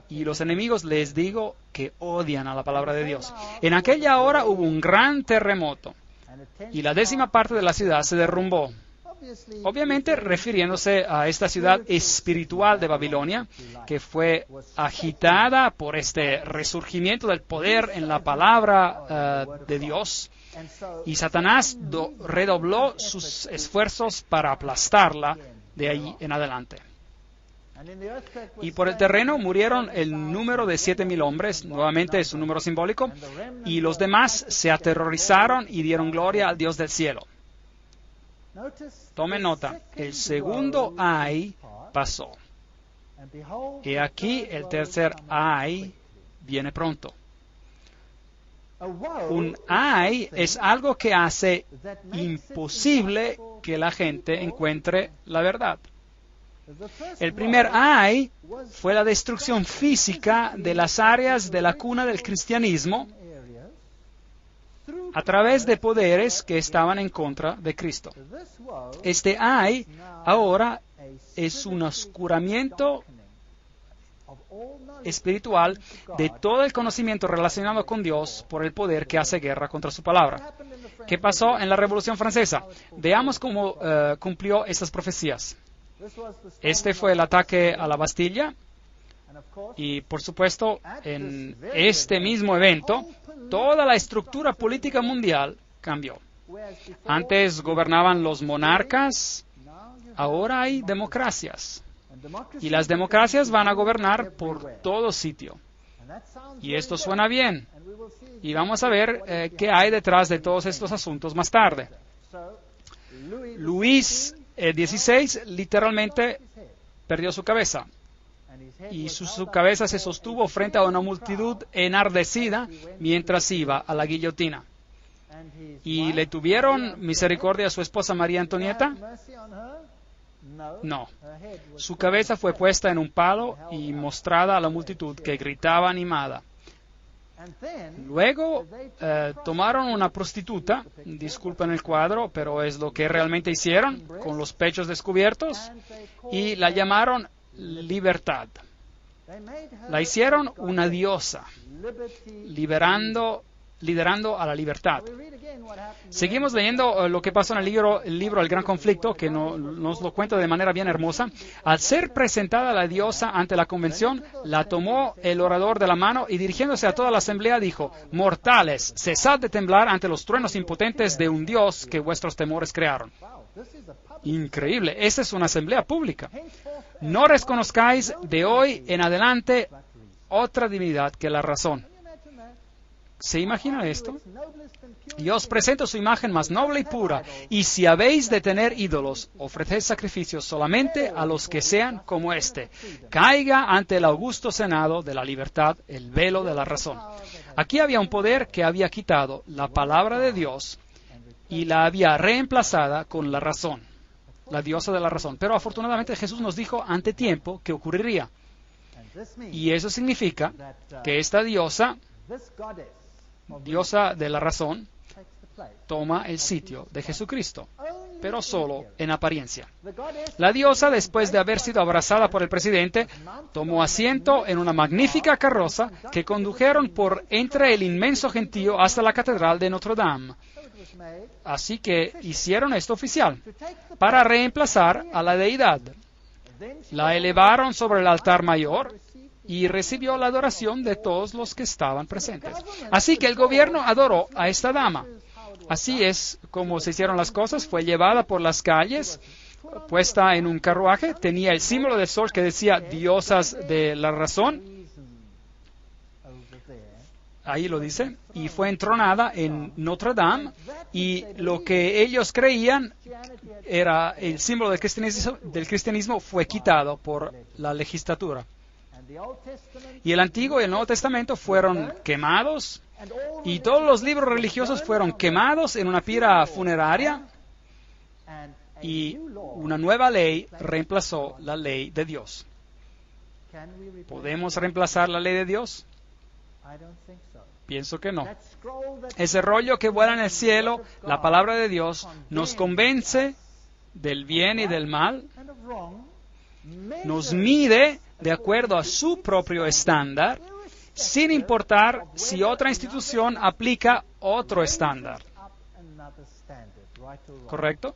Y los enemigos, les digo, que odian a la palabra de Dios. En aquella hora hubo un gran terremoto y la 10ª parte de la ciudad se derrumbó. Obviamente refiriéndose a esta ciudad espiritual de Babilonia, que fue agitada por este resurgimiento del poder en la palabra de Dios. Y Satanás redobló sus esfuerzos para aplastarla de ahí en adelante. Y por el terreno murieron el número de 7,000 hombres, nuevamente es un número simbólico, y los demás se aterrorizaron y dieron gloria al Dios del cielo. Tome nota, el segundo ay pasó. Y aquí el tercer ay viene pronto. Un ay es algo que hace imposible que la gente encuentre la verdad. El primer ay fue la destrucción física de las áreas de la cuna del cristianismo a través de poderes que estaban en contra de Cristo. Este ay ahora es un oscuramiento espiritual de todo el conocimiento relacionado con Dios por el poder que hace guerra contra su palabra. ¿Qué pasó en la Revolución Francesa? Veamos cómo cumplió estas profecías. Este fue el ataque a la Bastilla y, por supuesto, en este mismo evento, toda la estructura política mundial cambió. Antes gobernaban los monarcas, ahora hay democracias. Y las democracias van a gobernar por todo sitio. Y esto suena bien. Y vamos a ver qué hay detrás de todos estos asuntos más tarde. Luis XVI literalmente perdió su cabeza. Y su cabeza se sostuvo frente a una multitud enardecida mientras iba a la guillotina. ¿Y le tuvieron misericordia a su esposa María Antonieta? No. Su cabeza fue puesta en un palo y mostrada a la multitud que gritaba animada. Luego tomaron una prostituta, disculpen el cuadro, pero es lo que realmente hicieron, con los pechos descubiertos, y la llamaron Libertad. La hicieron una diosa, liderando a la libertad. Seguimos leyendo lo que pasó en el libro El Gran Conflicto, que nos lo cuenta de manera bien hermosa. Al ser presentada la diosa ante la convención, la tomó el orador de la mano y dirigiéndose a toda la asamblea dijo: mortales, cesad de temblar ante los truenos impotentes de un dios que vuestros temores crearon. Increíble, esta es una asamblea pública. No reconozcáis de hoy en adelante otra divinidad que la razón. ¿Se imagina esto? Yo os presento su imagen más noble y pura, y si habéis de tener ídolos, ofreced sacrificios solamente a los que sean como éste. Caiga ante el augusto senado de la libertad el velo de la razón. Aquí había un poder que había quitado la palabra de Dios y la había reemplazada con la razón, la diosa de la razón. Pero afortunadamente Jesús nos dijo ante tiempo que ocurriría. Y eso significa que esta diosa de la razón, toma el sitio de Jesucristo, pero solo en apariencia. La diosa, después de haber sido abrazada por el presidente, tomó asiento en una magnífica carroza que condujeron por entre el inmenso gentío hasta la catedral de Notre Dame. Así que hicieron esto oficial, para reemplazar a la deidad. La elevaron sobre el altar mayor y recibió la adoración de todos los que estaban presentes. Así que el gobierno adoró a esta dama. Así es como se hicieron las cosas. Fue llevada por las calles, puesta en un carruaje, tenía el símbolo del sol que decía diosas de la razón. Ahí lo dice. Y fue entronada en Notre Dame, y lo que ellos creían era el símbolo del cristianismo fue quitado por la legislatura. Y el Antiguo y el Nuevo Testamento fueron quemados, y todos los libros religiosos fueron quemados en una pira funeraria, y una nueva ley reemplazó la ley de Dios. ¿Podemos reemplazar la ley de Dios? Pienso que no. Ese rollo que vuela en el cielo, la palabra de Dios, nos convence del bien y del mal, nos mide de acuerdo a su propio estándar, sin importar si otra institución aplica otro estándar. ¿Correcto?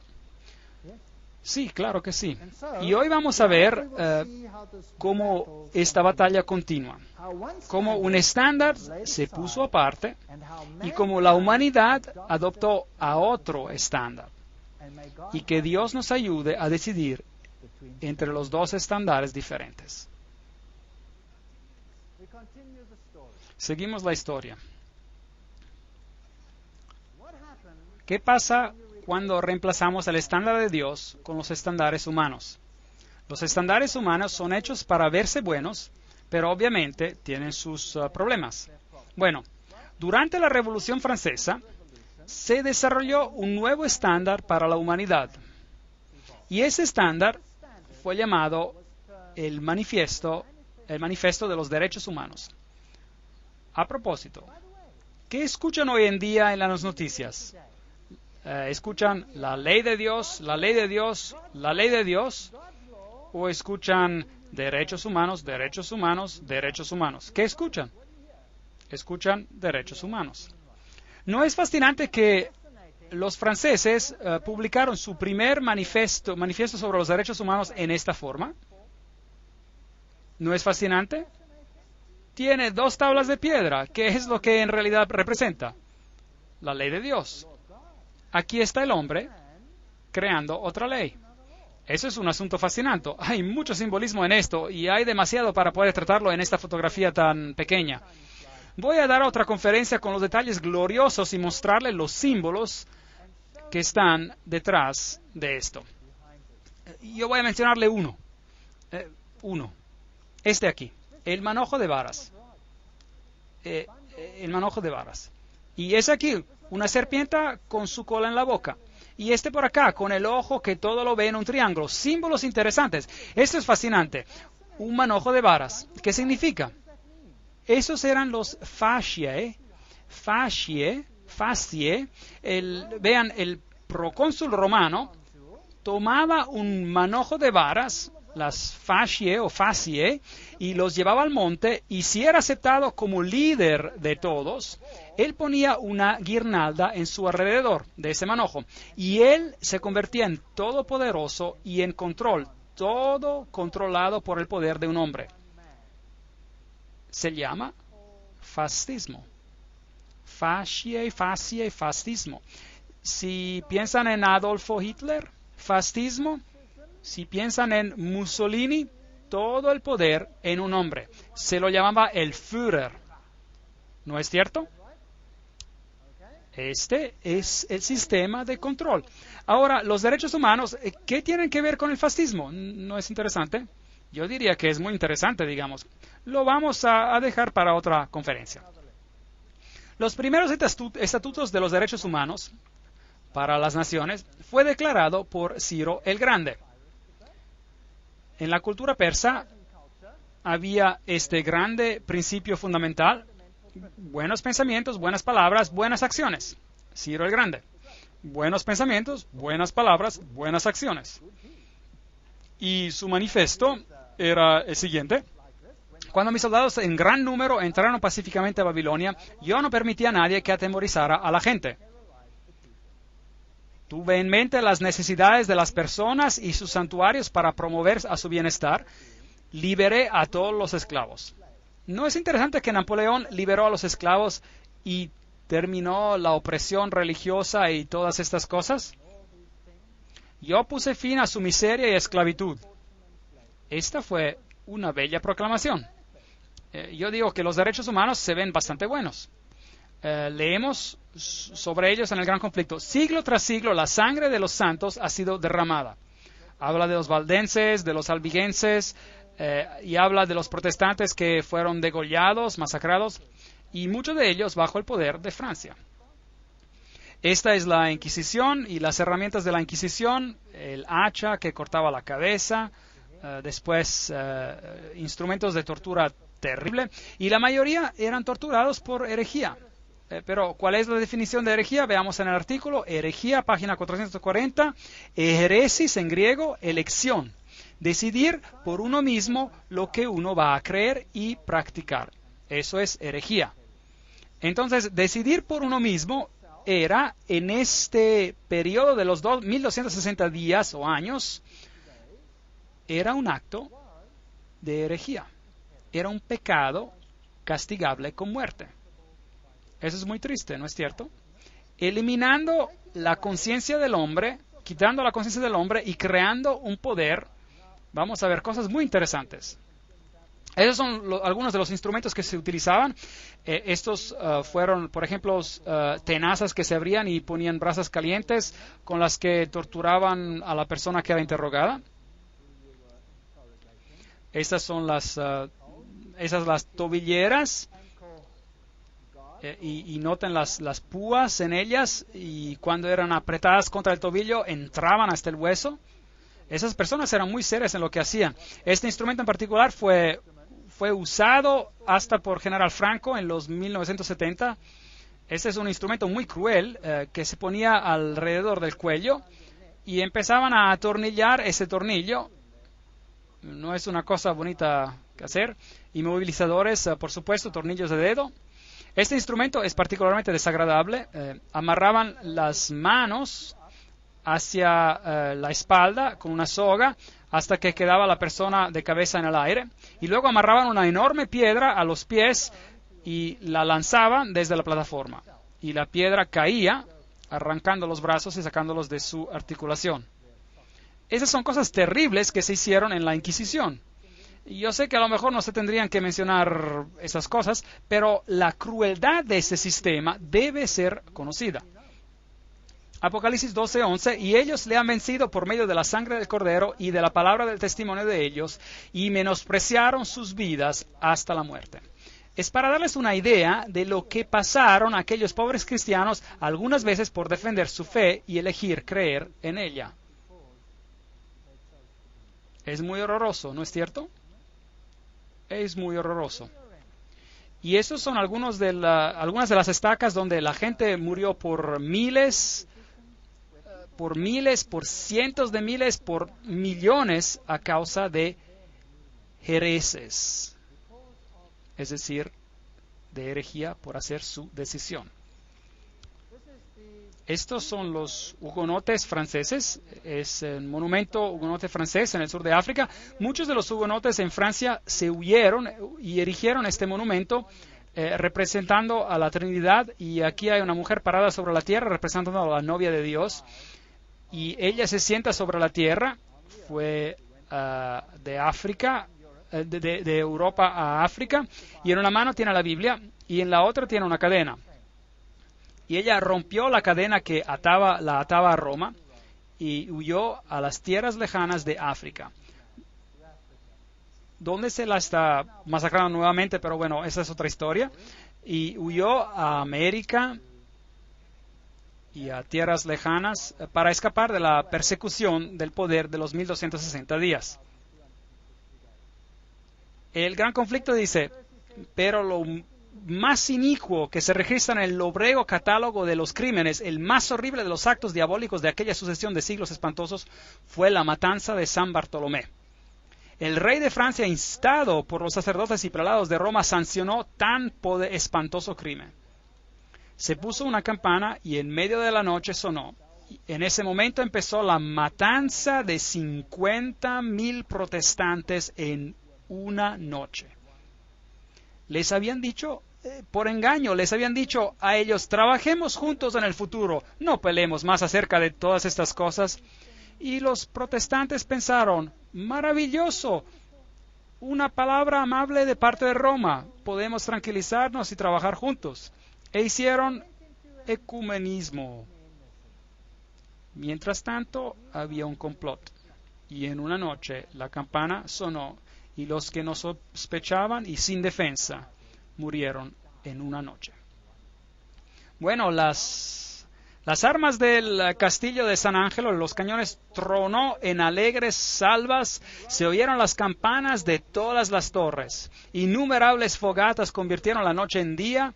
Sí, claro que sí. Y hoy vamos a ver cómo esta batalla continúa, cómo un estándar se puso aparte y cómo la humanidad adoptó a otro estándar. Y que Dios nos ayude a decidir entre los dos estándares diferentes. Seguimos la historia. ¿Qué pasa cuando reemplazamos el estándar de Dios con los estándares humanos? Los estándares humanos son hechos para verse buenos, pero obviamente tienen sus problemas. Bueno, durante la Revolución Francesa se desarrolló un nuevo estándar para la humanidad. Y ese estándar fue llamado el Manifiesto de los Derechos Humanos. A propósito, ¿qué escuchan hoy en día en las noticias? ¿Escuchan la ley de Dios, la ley de Dios, la ley de Dios? ¿O escuchan derechos humanos, derechos humanos, derechos humanos? ¿Qué escuchan? Escuchan derechos humanos. ¿No es fascinante que los franceses publicaron su primer manifiesto sobre los derechos humanos en esta forma? ¿No es fascinante? Tiene 2 tablas de piedra. ¿Qué es lo que en realidad representa? La ley de Dios. Aquí está el hombre creando otra ley. Eso es un asunto fascinante. Hay mucho simbolismo en esto y hay demasiado para poder tratarlo en esta fotografía tan pequeña. Voy a dar otra conferencia con los detalles gloriosos y mostrarle los símbolos que están detrás de esto. Yo voy a mencionarle uno. Este aquí. El manojo de varas. El manojo de varas. Y es aquí, una serpiente con su cola en la boca. Y este por acá, con el ojo que todo lo ve en un triángulo. Símbolos interesantes. Esto es fascinante. Un manojo de varas. ¿Qué significa? Esos eran los fasciae. Vean, el procónsul romano tomaba un manojo de varas las fascie, y los llevaba al monte, y si era aceptado como líder de todos, él ponía una guirnalda en su alrededor de ese manojo, y él se convertía en todopoderoso y en control, todo controlado por el poder de un hombre. Se llama fascismo. Fascie, fascismo. Si piensan en Adolfo Hitler, fascismo. Si piensan en Mussolini, todo el poder en un hombre. Se lo llamaba el Führer. ¿No es cierto? Este es el sistema de control. Ahora, los derechos humanos, ¿qué tienen que ver con el fascismo? ¿No es interesante? Yo diría que es muy interesante, digamos. Lo vamos a dejar para otra conferencia. Los primeros estatutos de los derechos humanos para las naciones fue declarado por Ciro el Grande. En la cultura persa había este grande principio fundamental: buenos pensamientos, buenas palabras, buenas acciones. Ciro el Grande. Buenos pensamientos, buenas palabras, buenas acciones. Y su manifiesto era el siguiente: cuando mis soldados en gran número entraron pacíficamente a Babilonia, yo no permití a nadie que atemorizara a la gente. Tuve en mente las necesidades de las personas y sus santuarios para promover a su bienestar. Liberé a todos los esclavos. ¿No es interesante que Napoleón liberó a los esclavos y terminó la opresión religiosa y todas estas cosas? Yo puse fin a su miseria y esclavitud. Esta fue una bella proclamación. Yo digo que los derechos humanos se ven bastante buenos. Leemos sobre ellos en el Gran Conflicto. Siglo tras siglo, la sangre de los santos ha sido derramada. Habla de los valdenses, de los albigenses, y habla de los protestantes que fueron degollados, masacrados, y muchos de ellos bajo el poder de Francia. Esta es la Inquisición y las herramientas de la Inquisición: el hacha que cortaba la cabeza, después instrumentos de tortura terrible, y la mayoría eran torturados por herejía. Pero, ¿cuál es la definición de herejía? Veamos en el artículo. Herejía, página 440. Heresis en griego, elección. Decidir por uno mismo lo que uno va a creer y practicar. Eso es herejía. Entonces, decidir por uno mismo era, en este periodo de los 1260 días o años, era un acto de herejía. Era un pecado castigable con muerte. Eso es muy triste, ¿no es cierto? Eliminando la conciencia del hombre, quitando la conciencia del hombre y creando un poder, vamos a ver cosas muy interesantes. Esos son algunos de los instrumentos que se utilizaban. Estos fueron, por ejemplo, tenazas que se abrían y ponían brasas calientes con las que torturaban a la persona que era interrogada. Estas son las tobilleras. Y noten las púas en ellas, y cuando eran apretadas contra el tobillo entraban hasta el hueso. Esas personas eran muy serias en lo que hacían. Este instrumento en particular fue usado hasta por General Franco en los 1970. Este es un instrumento muy cruel que se ponía alrededor del cuello y empezaban a atornillar ese tornillo. No es una cosa bonita que hacer. Inmovilizadores, por supuesto, tornillos de dedo. Este instrumento es particularmente desagradable. Amarraban las manos hacia la espalda con una soga hasta que quedaba la persona de cabeza en el aire, y luego amarraban una enorme piedra a los pies y la lanzaban desde la plataforma, y la piedra caía arrancando los brazos y sacándolos de su articulación. Esas son cosas terribles que se hicieron en la Inquisición. Yo sé que a lo mejor no se tendrían que mencionar esas cosas, pero la crueldad de ese sistema debe ser conocida. Apocalipsis 12:11, y ellos le han vencido por medio de la sangre del Cordero y de la palabra del testimonio de ellos, y menospreciaron sus vidas hasta la muerte. Es para darles una idea de lo que pasaron aquellos pobres cristianos algunas veces por defender su fe y elegir creer en ella. Es muy horroroso, ¿no es cierto? Es muy horroroso. Y esos son algunas de las estacas donde la gente murió por miles, por miles, por cientos de miles, por millones a causa de hereses, es decir, de herejía por hacer su decisión. Estos son los hugonotes franceses, es el monumento hugonote francés en el sur de África. Muchos de los hugonotes en Francia se huyeron y erigieron este monumento representando a la Trinidad, y aquí hay una mujer parada sobre la tierra representando a la novia de Dios, y ella se sienta sobre la tierra. Fue de África, de Europa a África, y en una mano tiene la Biblia y en la otra tiene una cadena. Y ella rompió la cadena que la ataba a Roma y huyó a las tierras lejanas de África, donde se la está masacrando nuevamente, pero bueno, esa es otra historia. Y huyó a América y a tierras lejanas para escapar de la persecución del poder de los 1260 días. El gran conflicto dice, pero lo más inicuo que se registra en el lóbrego catálogo de los crímenes, el más horrible de los actos diabólicos de aquella sucesión de siglos espantosos, fue la matanza de San Bartolomé. El rey de Francia, instado por los sacerdotes y prelados de Roma, sancionó tan espantoso crimen. Se puso una campana y en medio de la noche sonó. En ese momento empezó la matanza de 50,000 protestantes en una noche. Les habían dicho, por engaño, les habían dicho a ellos, trabajemos juntos en el futuro, no peleemos más acerca de todas estas cosas. Y los protestantes pensaron, maravilloso, una palabra amable de parte de Roma, podemos tranquilizarnos y trabajar juntos. E hicieron ecumenismo. Mientras tanto, había un complot. Y en una noche la campana sonó y los que no sospechaban y sin defensa murieron en una noche. Bueno, las armas del castillo de San Ángelo, los cañones tronó en alegres salvas, se oyeron las campanas de todas las torres. Innumerables fogatas convirtieron la noche en día,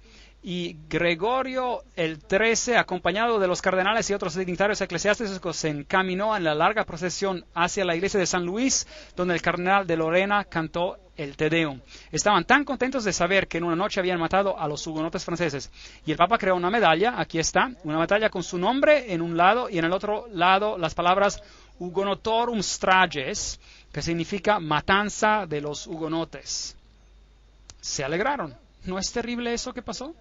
y Gregorio el XIII, acompañado de los cardenales y otros dignatarios eclesiásticos, se encaminó en la larga procesión hacia la iglesia de San Luis, donde el cardenal de Lorena cantó el Te Deum. Estaban tan contentos de saber que en una noche habían matado a los hugonotes franceses. Y el Papa creó una medalla, aquí está, una medalla con su nombre en un lado y en el otro lado las palabras Hugonotorum Strages, que significa matanza de los hugonotes. Se alegraron. ¿No es terrible eso que pasó?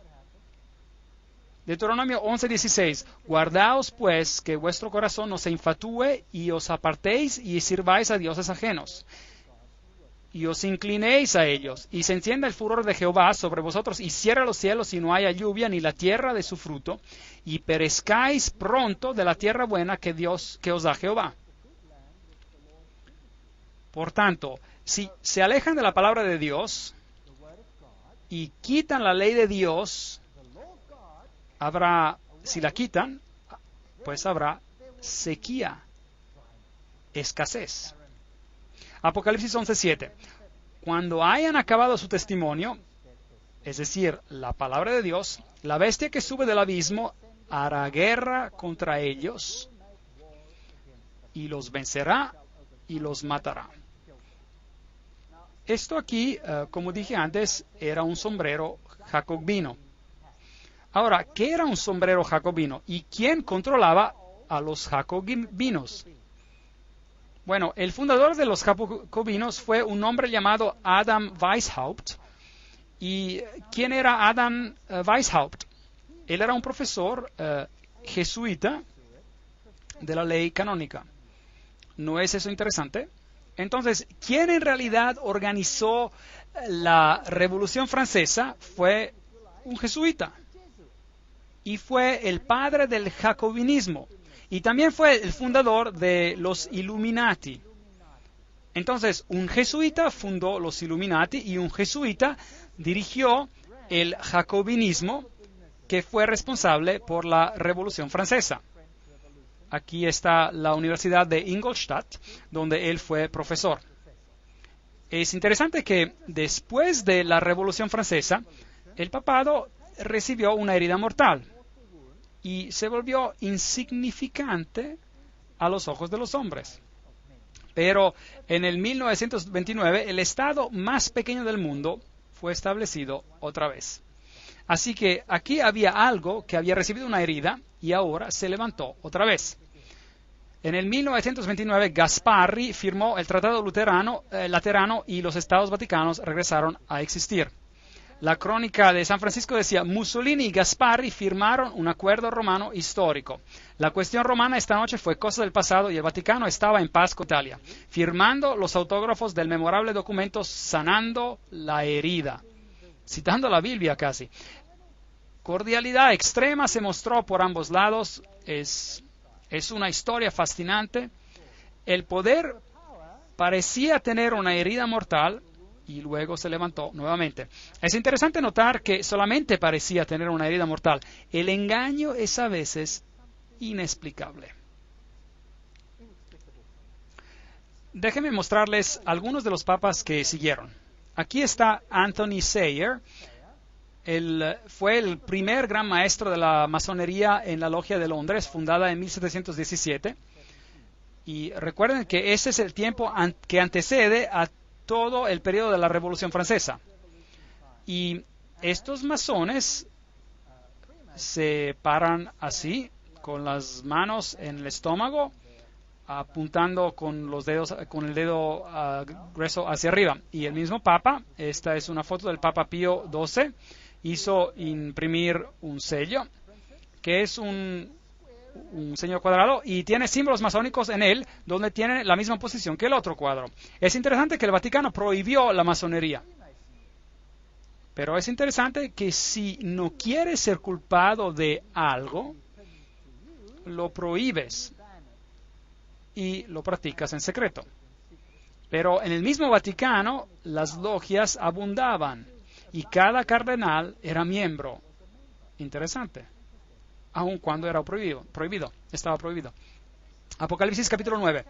Deuteronomio 11:16. Guardaos pues que vuestro corazón no se infatúe y os apartéis y sirváis a dioses ajenos. Y os inclinéis a ellos, y se encienda el furor de Jehová sobre vosotros, y cierre los cielos y no haya lluvia, ni la tierra de su fruto, y perezcáis pronto de la tierra buena que os da Jehová. Por tanto, si se alejan de la palabra de Dios y quitan la ley de Dios, si la quitan, pues habrá sequía, escasez. Apocalipsis 11:7. Cuando hayan acabado su testimonio, es decir, la palabra de Dios, la bestia que sube del abismo hará guerra contra ellos y los vencerá y los matará. Esto aquí, como dije antes, era un sombrero jacobino. Ahora, ¿qué era un sombrero jacobino? ¿Y quién controlaba a los jacobinos? Bueno, el fundador de los jacobinos fue un hombre llamado Adam Weishaupt. ¿Y quién era Adam Weishaupt? Él era un profesor jesuita de la ley canónica. ¿No es eso interesante? Entonces, ¿quién en realidad organizó la Revolución Francesa? Fue un jesuita. Y fue el padre del jacobinismo. Y también fue el fundador de los Illuminati. Entonces, un jesuita fundó los Illuminati y un jesuita dirigió el jacobinismo, que fue responsable por la Revolución Francesa. Aquí está la Universidad de Ingolstadt, donde él fue profesor. Es interesante que después de la Revolución Francesa, el papado recibió una herida mortal y se volvió insignificante a los ojos de los hombres. Pero en el 1929, el estado más pequeño del mundo fue establecido otra vez. Así que aquí había algo que había recibido una herida y ahora se levantó otra vez. En el 1929, Gasparri firmó el Tratado Laterano y los Estados Vaticanos regresaron a existir. La crónica de San Francisco decía: Mussolini y Gasparri firmaron un acuerdo romano histórico. La cuestión romana esta noche fue cosa del pasado y el Vaticano estaba en paz con Italia, firmando los autógrafos del memorable documento sanando la herida. Citando la Biblia casi. Cordialidad extrema se mostró por ambos lados. Es una historia fascinante. El poder parecía tener una herida mortal y luego se levantó nuevamente. Es interesante notar que solamente parecía tener una herida mortal. El engaño es a veces inexplicable. Déjenme mostrarles algunos de los papas que siguieron. Aquí está Anthony Sayer. Él fue el primer gran maestro de la masonería en la Logia de Londres, fundada en 1717. Y recuerden que ese es el tiempo que antecede a todo el periodo de la Revolución Francesa. Y estos masones se paran así, con las manos en el estómago, apuntando con los dedos, con el dedo grueso hacia arriba. Y el mismo Papa, esta es una foto del Papa Pío XII, hizo imprimir un sello, que es un sello cuadrado, y tiene símbolos masónicos en él, donde tiene la misma posición que el otro cuadro. Es interesante que el Vaticano prohibió la masonería. Pero es interesante que si no quieres ser culpado de algo, lo prohíbes y lo practicas en secreto. Pero en el mismo Vaticano, las logias abundaban y cada cardenal era miembro. Interesante. Aun cuando era prohibido, estaba prohibido. Apocalipsis capítulo 9.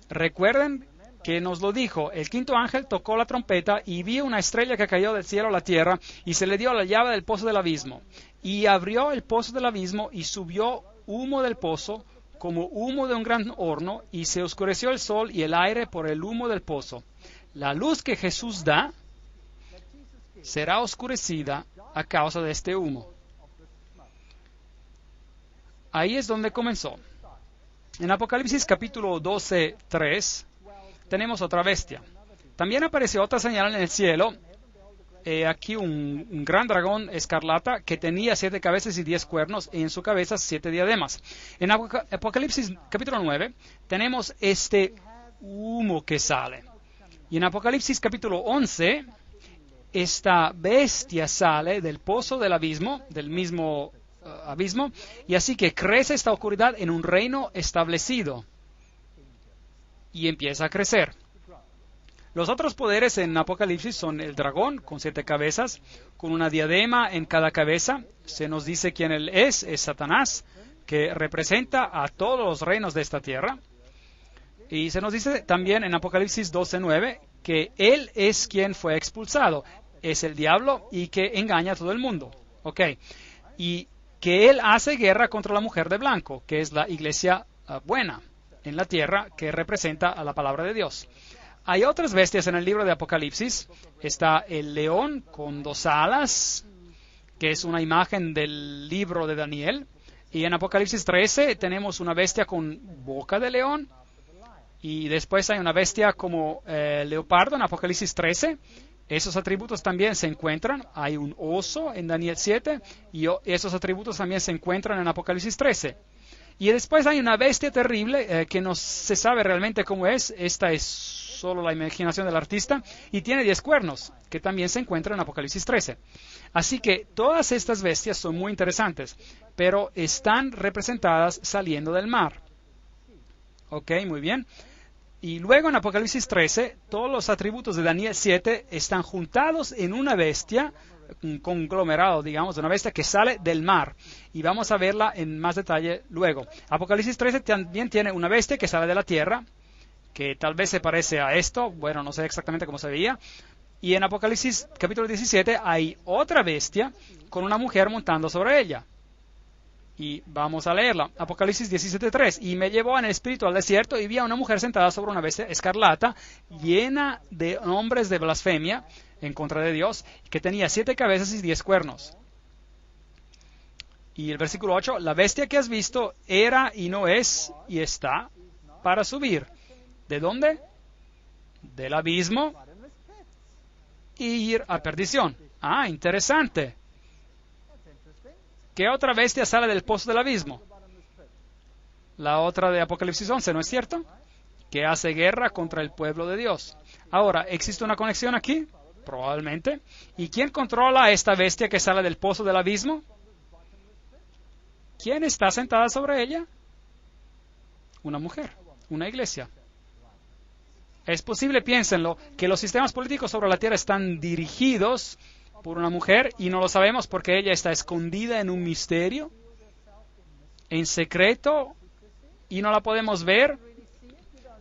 Recuerden que nos lo dijo: el quinto ángel tocó la trompeta y vi una estrella que cayó del cielo a la tierra y se le dio la llave del pozo del abismo. Y abrió el pozo del abismo y subió humo del pozo como humo de un gran horno, y se oscureció el sol y el aire por el humo del pozo. La luz que Jesús da será oscurecida a causa de este humo. Ahí es donde comenzó. En Apocalipsis capítulo 12, 3, tenemos otra bestia. También apareció otra señal en el cielo. Aquí un gran dragón escarlata que tenía 7 cabezas y 10 cuernos, y en su cabeza 7 diademas. En Apocalipsis capítulo 9 tenemos este humo que sale. Y en Apocalipsis capítulo 11, esta bestia sale del pozo del abismo, del mismo abismo, y así que crece esta oscuridad en un reino establecido y empieza a crecer. Los otros poderes en Apocalipsis son el dragón con 7 cabezas, con una diadema en cada cabeza. Se nos dice quién él es Satanás, que representa a todos los reinos de esta tierra. Y se nos dice también en Apocalipsis 12:9 que él es quien fue expulsado, es el diablo y que engaña a todo el mundo. Y que él hace guerra contra la mujer de blanco, que es la iglesia buena en la tierra, que representa a la palabra de Dios. Hay otras bestias en el libro de Apocalipsis. Está el león con 2 alas, que es una imagen del libro de Daniel. Y en Apocalipsis 13 tenemos una bestia con boca de león. Y después hay una bestia como leopardo en Apocalipsis 13. Esos atributos también se encuentran. Hay un oso en Daniel 7 y esos atributos también se encuentran en Apocalipsis 13. Y después hay una bestia terrible que no se sabe realmente cómo es. Esta es solo la imaginación del artista, y tiene 10 cuernos, que también se encuentran en Apocalipsis 13. Así que todas estas bestias son muy interesantes, pero están representadas saliendo del mar. Muy bien. Y luego en Apocalipsis 13, todos los atributos de Daniel 7 están juntados en una bestia, un conglomerado, digamos, de una bestia que sale del mar. Y vamos a verla en más detalle luego. Apocalipsis 13 también tiene una bestia que sale de la tierra, que tal vez se parece a esto, bueno, no sé exactamente cómo se veía. Y en Apocalipsis capítulo 17 hay otra bestia con una mujer montando sobre ella. Y vamos a leerla. Apocalipsis 17:3. Y me llevó en el espíritu al desierto y vi a una mujer sentada sobre una bestia escarlata, llena de nombres de blasfemia en contra de Dios, que tenía 7 cabezas y 10 cuernos. Y el versículo 8. La bestia que has visto era y no es y está para subir. ¿De dónde? Del abismo y ir a perdición. Ah, interesante. ¿Qué otra bestia sale del pozo del abismo? La otra de Apocalipsis 11, ¿no es cierto? Que hace guerra contra el pueblo de Dios. Ahora, ¿existe una conexión aquí? Probablemente. ¿Y quién controla a esta bestia que sale del pozo del abismo? ¿Quién está sentada sobre ella? Una mujer, una iglesia. Es posible, piénsenlo, que los sistemas políticos sobre la tierra están dirigidos por una mujer y no lo sabemos porque ella está escondida en un misterio, en secreto, y no la podemos ver,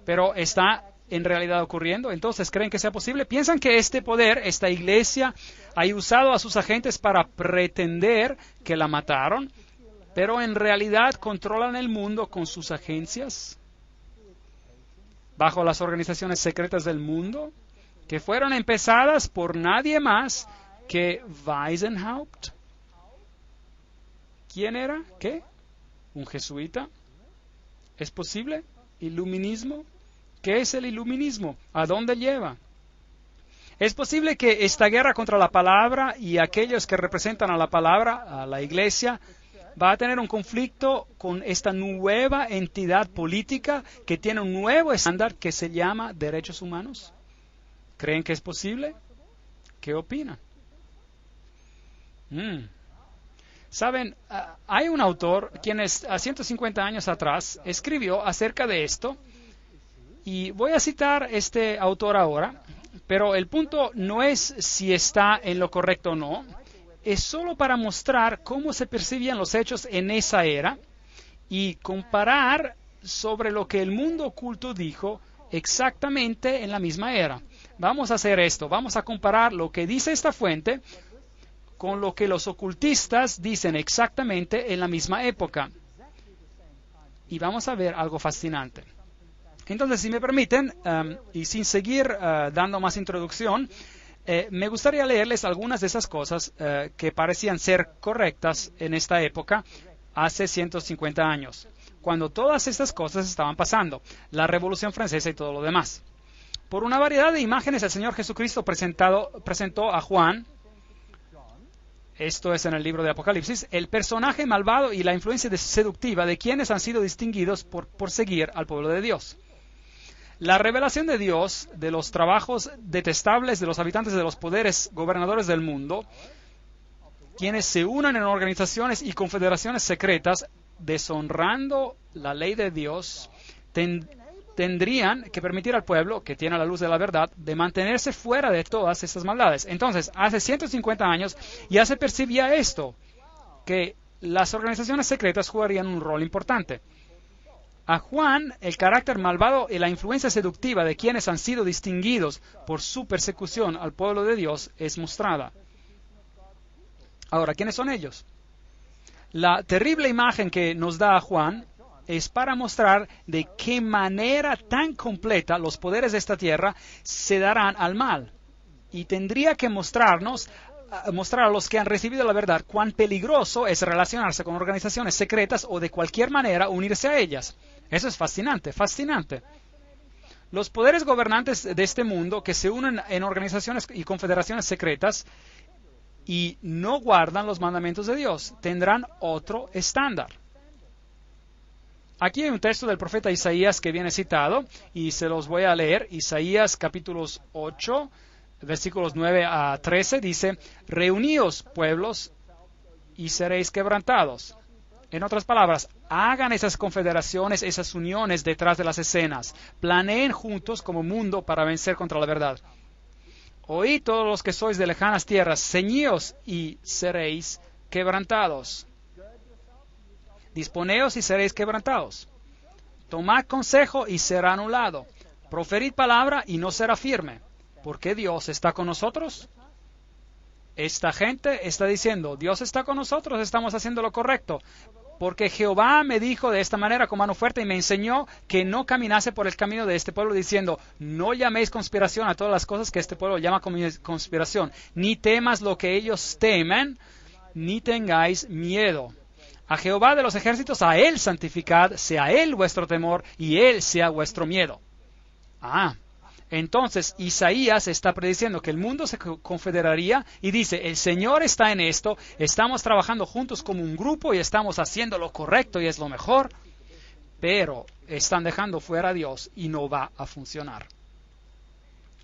pero está en realidad ocurriendo. Entonces, ¿creen que sea posible? ¿Piensan que este poder, esta iglesia, ha usado a sus agentes para pretender que la mataron, pero en realidad controlan el mundo con sus agencias, bajo las organizaciones secretas del mundo, que fueron empezadas por nadie más que Weishaupt? ¿Quién era? ¿Qué? ¿Un jesuita? ¿Es posible? ¿Iluminismo? ¿Qué es el iluminismo? ¿A dónde lleva? ¿Es posible que esta guerra contra la palabra y aquellos que representan a la palabra, a la iglesia, va a tener un conflicto con esta nueva entidad política que tiene un nuevo estándar que se llama derechos humanos? ¿Creen que es posible? ¿Qué opinan? Saben, hay un autor quien a 150 años atrás escribió acerca de esto, y voy a citar este autor ahora, pero el punto no es si está en lo correcto o no, es solo para mostrar cómo se percibían los hechos en esa era y comparar sobre lo que el mundo oculto dijo exactamente en la misma era. Vamos a hacer esto, vamos a comparar lo que dice esta fuente con lo que los ocultistas dicen exactamente en la misma época. Y vamos a ver algo fascinante. Entonces, si me permiten, y sin seguir dando más introducción, me gustaría leerles algunas de esas cosas que parecían ser correctas en esta época, hace 150 años, cuando todas estas cosas estaban pasando, la Revolución Francesa y todo lo demás. Por una variedad de imágenes, el Señor Jesucristo presentó a Juan, esto es en el libro de Apocalipsis, el personaje malvado y la influencia seductiva de quienes han sido distinguidos por seguir al pueblo de Dios. La revelación de Dios de los trabajos detestables de los habitantes de los poderes gobernadores del mundo, quienes se unen en organizaciones y confederaciones secretas, deshonrando la ley de Dios, tendrían que permitir al pueblo, que tiene la luz de la verdad, de mantenerse fuera de todas estas maldades. Entonces, hace 150 años ya se percibía esto, que las organizaciones secretas jugarían un rol importante. A Juan, el carácter malvado y la influencia seductiva de quienes han sido distinguidos por su persecución al pueblo de Dios es mostrada. Ahora, ¿quiénes son ellos? La terrible imagen que nos da a Juan es para mostrar de qué manera tan completa los poderes de esta tierra se darán al mal. Y tendría que mostrar a los que han recibido la verdad cuán peligroso es relacionarse con organizaciones secretas o de cualquier manera unirse a ellas. Eso es fascinante, fascinante. Los poderes gobernantes de este mundo que se unen en organizaciones y confederaciones secretas y no guardan los mandamientos de Dios tendrán otro estándar. Aquí hay un texto del profeta Isaías que viene citado y se los voy a leer. Isaías capítulos 8, versículos 9 a 13 dice: Reuníos, pueblos, y seréis quebrantados. En otras palabras, hagan esas confederaciones, esas uniones detrás de las escenas. Planeen juntos como mundo para vencer contra la verdad. Oíd todos los que sois de lejanas tierras, ceñíos y seréis quebrantados. Disponeos y seréis quebrantados. Tomad consejo y será anulado. Proferid palabra y no será firme. ¿Por qué Dios está con nosotros? Esta gente está diciendo, Dios está con nosotros, estamos haciendo lo correcto. porque Jehová me dijo de esta manera con mano fuerte y me enseñó que no caminase por el camino de este pueblo, diciendo, no llaméis conspiración a todas las cosas que este pueblo llama conspiración, ni temas lo que ellos temen, ni tengáis miedo. A Jehová de los ejércitos, a Él santificad, sea Él vuestro temor, y Él sea vuestro miedo. Entonces Isaías está prediciendo que el mundo se confederaría y dice, el Señor está en esto, estamos trabajando juntos como un grupo y estamos haciendo lo correcto y es lo mejor, pero están dejando fuera a Dios y no va a funcionar.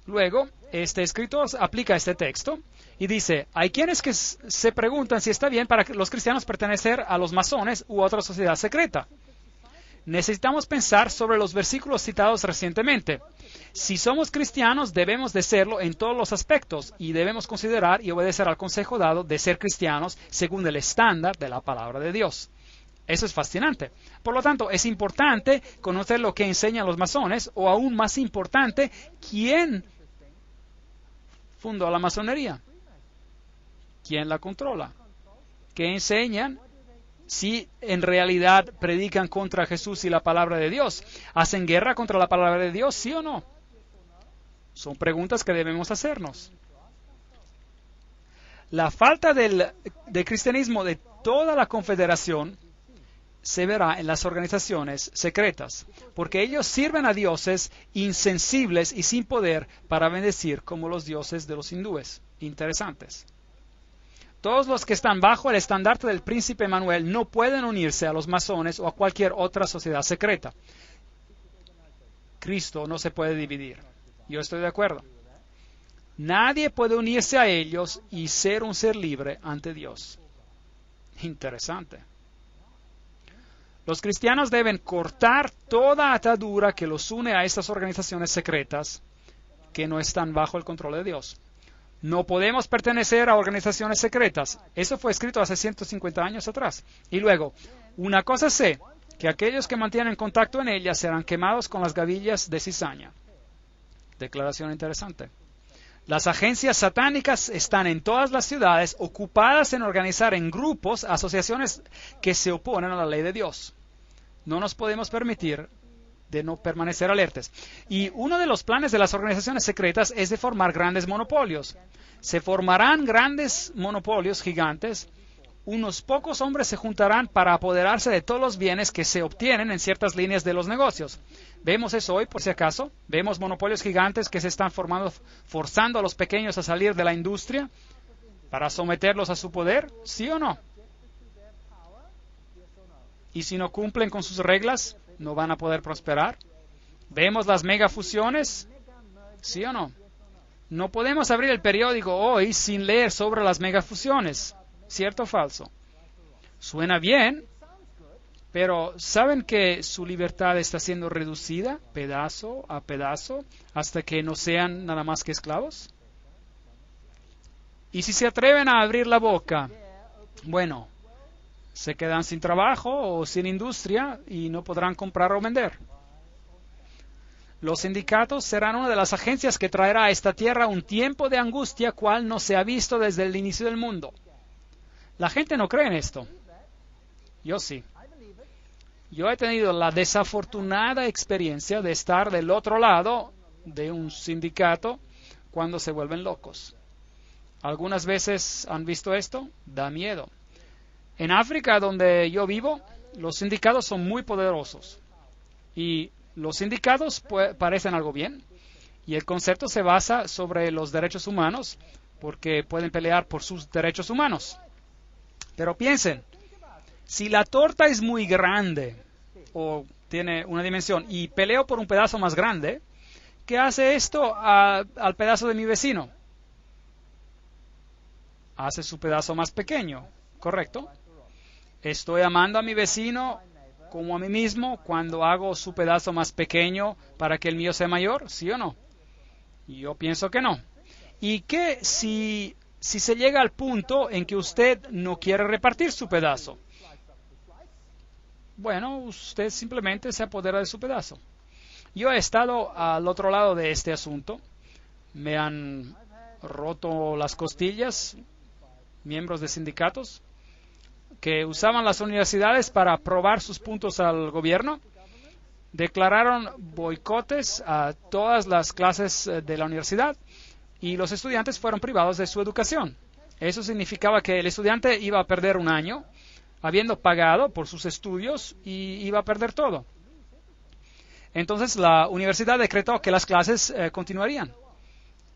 Luego, este escritor aplica este texto y dice, hay quienes que se preguntan si está bien para los cristianos pertenecer a los masones u otra sociedad secreta. Necesitamos pensar sobre los versículos citados recientemente. Si somos cristianos, debemos de serlo en todos los aspectos y debemos considerar y obedecer al consejo dado de ser cristianos según el estándar de la palabra de Dios. Eso es fascinante. Por lo tanto, es importante conocer lo que enseñan los masones, o aún más importante, quién fundó la masonería, quién la controla, qué enseñan, si en realidad predican contra Jesús y la palabra de Dios. ¿Hacen guerra contra la palabra de Dios, sí o no? Son preguntas que debemos hacernos. La falta de cristianismo de toda la confederación se verá en las organizaciones secretas, porque ellos sirven a dioses insensibles y sin poder para bendecir como los dioses de los hindúes. Interesantes. Todos los que están bajo el estandarte del príncipe Emmanuel no pueden unirse a los masones o a cualquier otra sociedad secreta. Cristo no se puede dividir. Yo estoy de acuerdo. Nadie puede unirse a ellos y ser un ser libre ante Dios. Interesante. Los cristianos deben cortar toda atadura que los une a estas organizaciones secretas que no están bajo el control de Dios. No podemos pertenecer a organizaciones secretas. Eso fue escrito hace 150 años atrás. Y luego, una cosa sé, que aquellos que mantienen contacto en ellas serán quemados con las gavillas de cizaña. Declaración interesante. Las agencias satánicas están en todas las ciudades ocupadas en organizar en grupos asociaciones que se oponen a la ley de Dios. No nos podemos permitir de no permanecer alertas. Y uno de los planes de las organizaciones secretas es de formar grandes monopolios. Se formarán grandes monopolios gigantes. Unos pocos hombres se juntarán para apoderarse de todos los bienes que se obtienen en ciertas líneas de los negocios. Vemos eso hoy, por si acaso. Vemos monopolios gigantes que se están formando, forzando a los pequeños a salir de la industria para someterlos a su poder, ¿sí o no? Y si no cumplen con sus reglas, no van a poder prosperar. ¿Vemos las megafusiones? ¿Sí o no? No podemos abrir el periódico hoy sin leer sobre las megafusiones. ¿Cierto o falso? Suena bien, pero ¿saben que su libertad está siendo reducida pedazo a pedazo hasta que no sean nada más que esclavos? Y si se atreven a abrir la boca, bueno, se quedan sin trabajo o sin industria y no podrán comprar o vender. Los sindicatos serán una de las agencias que traerá a esta tierra un tiempo de angustia cual no se ha visto desde el inicio del mundo. La gente no cree en esto. Yo sí. Yo he tenido la desafortunada experiencia de estar del otro lado de un sindicato cuando se vuelven locos. ¿Algunas veces han visto esto? Da miedo. En África, donde yo vivo, los sindicatos son muy poderosos. Y los sindicatos parecen algo bien. Y el concepto se basa sobre los derechos humanos, porque pueden pelear por sus derechos humanos. Pero piensen, si la torta es muy grande o tiene una dimensión y peleo por un pedazo más grande, ¿qué hace esto al pedazo de mi vecino? Hace su pedazo más pequeño, ¿correcto? ¿Estoy amando a mi vecino como a mí mismo cuando hago su pedazo más pequeño para que el mío sea mayor? ¿Sí o no? Yo pienso que no. ¿Y qué si se llega al punto en que usted no quiere repartir su pedazo? Bueno, usted simplemente se apodera de su pedazo. Yo he estado al otro lado de este asunto. Me han roto las costillas miembros de sindicatos que usaban las universidades para probar sus puntos al gobierno, declararon boicotes a todas las clases de la universidad y los estudiantes fueron privados de su educación. Eso significaba que el estudiante iba a perder un año habiendo pagado por sus estudios y iba a perder todo. Entonces la universidad decretó que las clases continuarían.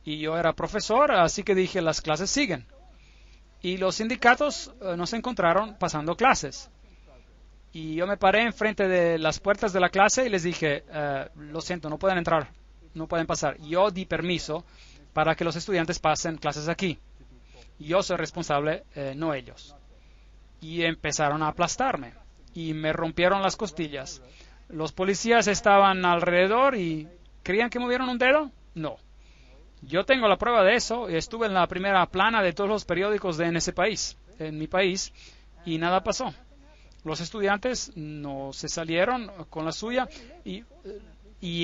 Y yo era profesor, así que dije, las clases siguen. Y los sindicatos nos encontraron pasando clases. Y yo me paré enfrente de las puertas de la clase y les dije, lo siento, no pueden entrar, no pueden pasar. Yo di permiso para que los estudiantes pasen clases aquí. Yo soy responsable, no ellos. Y empezaron a aplastarme y me rompieron las costillas. Los policías estaban alrededor y ¿creían que movieron un dedo? No. Yo tengo la prueba de eso y estuve en la primera plana de todos los periódicos en ese país, en mi país, y nada pasó. Los estudiantes no se salieron con la suya y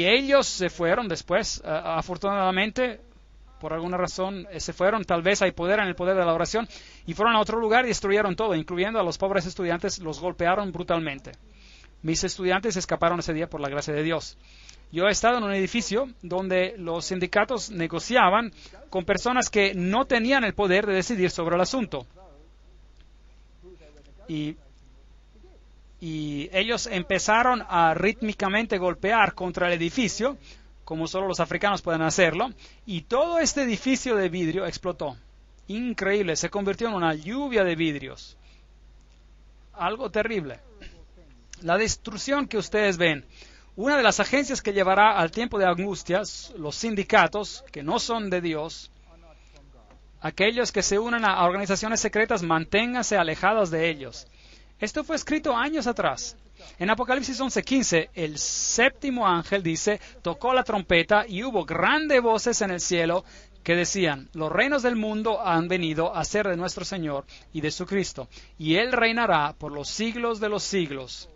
ellos se fueron después. Afortunadamente, por alguna razón, se fueron. Tal vez hay poder en el poder de la oración y fueron a otro lugar y destruyeron todo, incluyendo a los pobres estudiantes. Los golpearon brutalmente. Mis estudiantes escaparon ese día por la gracia de Dios. Yo he estado en un edificio donde los sindicatos negociaban con personas que no tenían el poder de decidir sobre el asunto. Y ellos empezaron a rítmicamente golpear contra el edificio, como solo los africanos pueden hacerlo, y todo este edificio de vidrio explotó. Increíble, se convirtió en una lluvia de vidrios. Algo terrible. La destrucción que ustedes ven. Una de las agencias que llevará al tiempo de angustias, los sindicatos, que no son de Dios, aquellos que se unen a organizaciones secretas, manténganse alejados de ellos. Esto fue escrito años atrás. En Apocalipsis 11:15, el séptimo ángel dice, tocó la trompeta y hubo grandes voces en el cielo que decían, los reinos del mundo han venido a ser de nuestro Señor y de su Cristo, y Él reinará por los siglos de los siglos.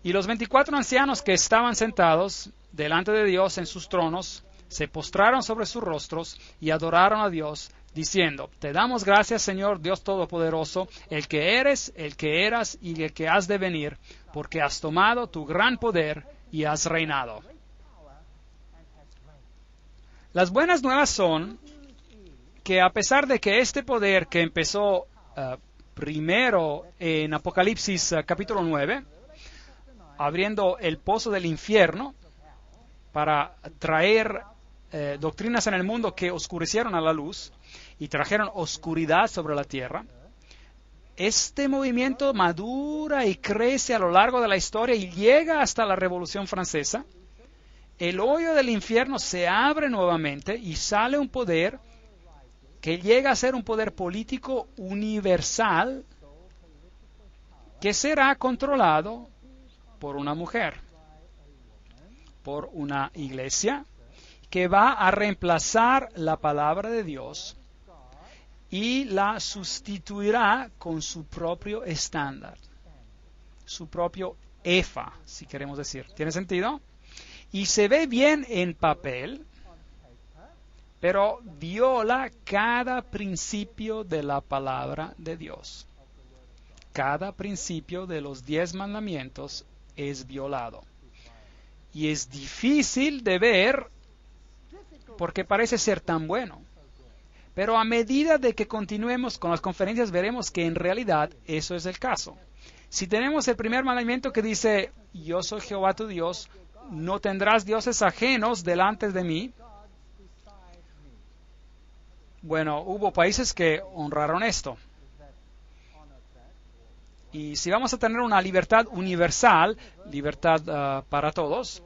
Y los 24 ancianos que estaban sentados delante de Dios en sus tronos, se postraron sobre sus rostros y adoraron a Dios, diciendo, te damos gracias, Señor Dios Todopoderoso, el que eres, el que eras y el que has de venir, porque has tomado tu gran poder y has reinado. Las buenas nuevas son que a pesar de que este poder que empezó primero en Apocalipsis capítulo 9, abriendo el pozo del infierno para traer doctrinas en el mundo que oscurecieron a la luz y trajeron oscuridad sobre la tierra, este movimiento madura y crece a lo largo de la historia y llega hasta la Revolución Francesa. El hoyo del infierno se abre nuevamente y sale un poder que llega a ser un poder político universal que será controlado por una mujer, por una iglesia que va a reemplazar la palabra de Dios y la sustituirá con su propio estándar, su propio EFA, si queremos decir. ¿Tiene sentido? Y se ve bien en papel, pero viola cada principio de la palabra de Dios. Cada principio de los 10 mandamientos es violado. Y es difícil de ver porque parece ser tan bueno. Pero a medida de que continuemos con las conferencias veremos que en realidad eso es el caso. Si tenemos el primer mandamiento que dice, yo soy Jehová tu Dios, no tendrás dioses ajenos delante de mí. Bueno, hubo países que honraron esto. Y si vamos a tener una libertad universal, libertad para todos,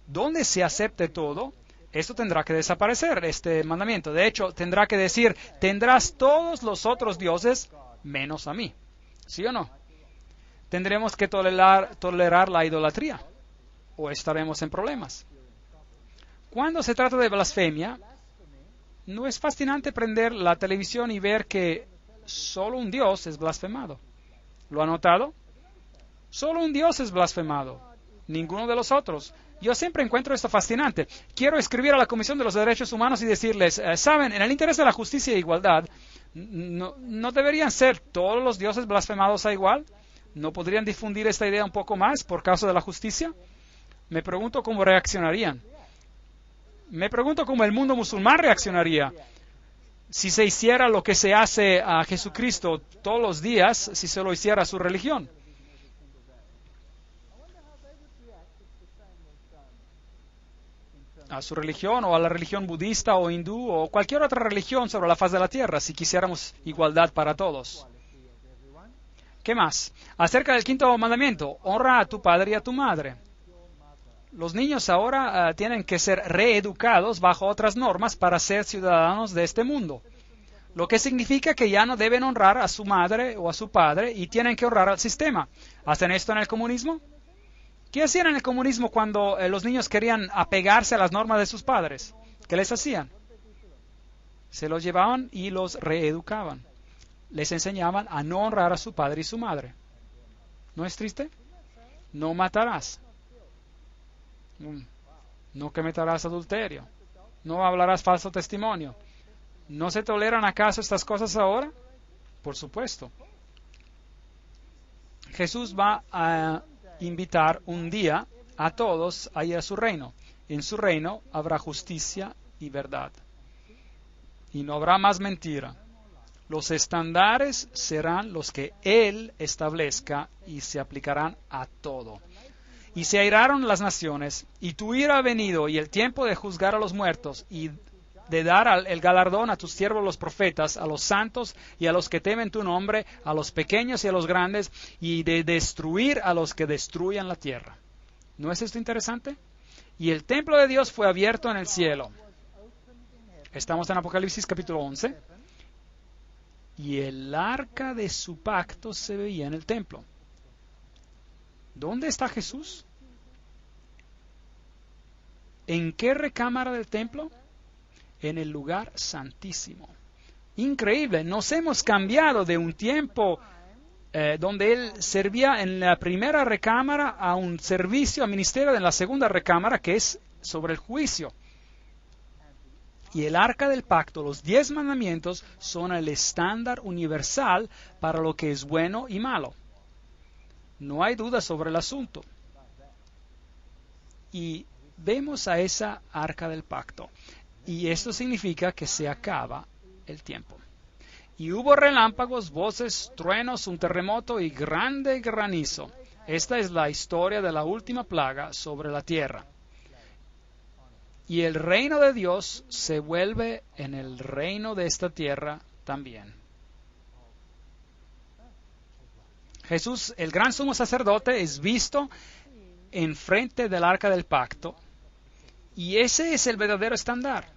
donde se acepte todo, esto tendrá que desaparecer, este mandamiento. De hecho, tendrá que decir, tendrás todos los otros dioses menos a mí. ¿Sí o no? Tendremos que tolerar la idolatría o estaremos en problemas. Cuando se trata de blasfemia, ¿no es fascinante prender la televisión y ver que solo un Dios es blasfemado? ¿Lo ha notado? Solo un Dios es blasfemado, ninguno de los otros. Yo siempre encuentro esto fascinante. Quiero escribir a la Comisión de los Derechos Humanos y decirles, saben, en el interés de la justicia e igualdad, ¿No deberían ser todos los dioses blasfemados a igual? ¿No podrían difundir esta idea un poco más por causa de la justicia? Me pregunto cómo reaccionarían. Me pregunto cómo el mundo musulmán reaccionaría si se hiciera lo que se hace a Jesucristo todos los días, si se lo hiciera a su religión. A su religión o a la religión budista o hindú o cualquier otra religión sobre la faz de la tierra, si quisiéramos igualdad para todos. ¿Qué más? Acerca del quinto mandamiento, honra a tu padre y a tu madre. Los niños ahora tienen que ser reeducados bajo otras normas para ser ciudadanos de este mundo, lo que significa que ya no deben honrar a su madre o a su padre y tienen que honrar al sistema. ¿Hacen esto en el comunismo? ¿Qué hacían en el comunismo cuando los niños querían apegarse a las normas de sus padres? ¿Qué les hacían? Se los llevaban y los reeducaban. Les enseñaban a no honrar a su padre y su madre. ¿No es triste? No matarás. No cometerás adulterio. No hablarás falso testimonio. ¿No se toleran acaso estas cosas ahora? Por supuesto. Jesús va a invitar un día a todos a ir a su reino. En su reino habrá justicia y verdad. Y no habrá más mentira. Los estándares serán los que Él establezca y se aplicarán a todo. Y se airaron las naciones, y tu ira ha venido, y el tiempo de juzgar a los muertos, y de dar el galardón a tus siervos los profetas, a los santos y a los que temen tu nombre, a los pequeños y a los grandes, y de destruir a los que destruyan la tierra. ¿No es esto interesante? Y el templo de Dios fue abierto en el cielo. Estamos en Apocalipsis capítulo 11. Y el arca de su pacto se veía en el templo. ¿Dónde está Jesús? ¿En qué recámara del templo? En el lugar santísimo. Increíble, nos hemos cambiado de un tiempo donde Él servía en la primera recámara a un servicio, a ministerio en la segunda recámara, que es sobre el juicio. Y el arca del pacto, los 10 mandamientos, son el estándar universal para lo que es bueno y malo. No hay duda sobre el asunto. Y vemos a esa arca del pacto. Y esto significa que se acaba el tiempo. Y hubo relámpagos, voces, truenos, un terremoto y grande granizo. Esta es la historia de la última plaga sobre la tierra. Y el reino de Dios se vuelve en el reino de esta tierra también. Jesús, el gran sumo sacerdote, es visto enfrente del arca del pacto. Y ese es el verdadero estándar.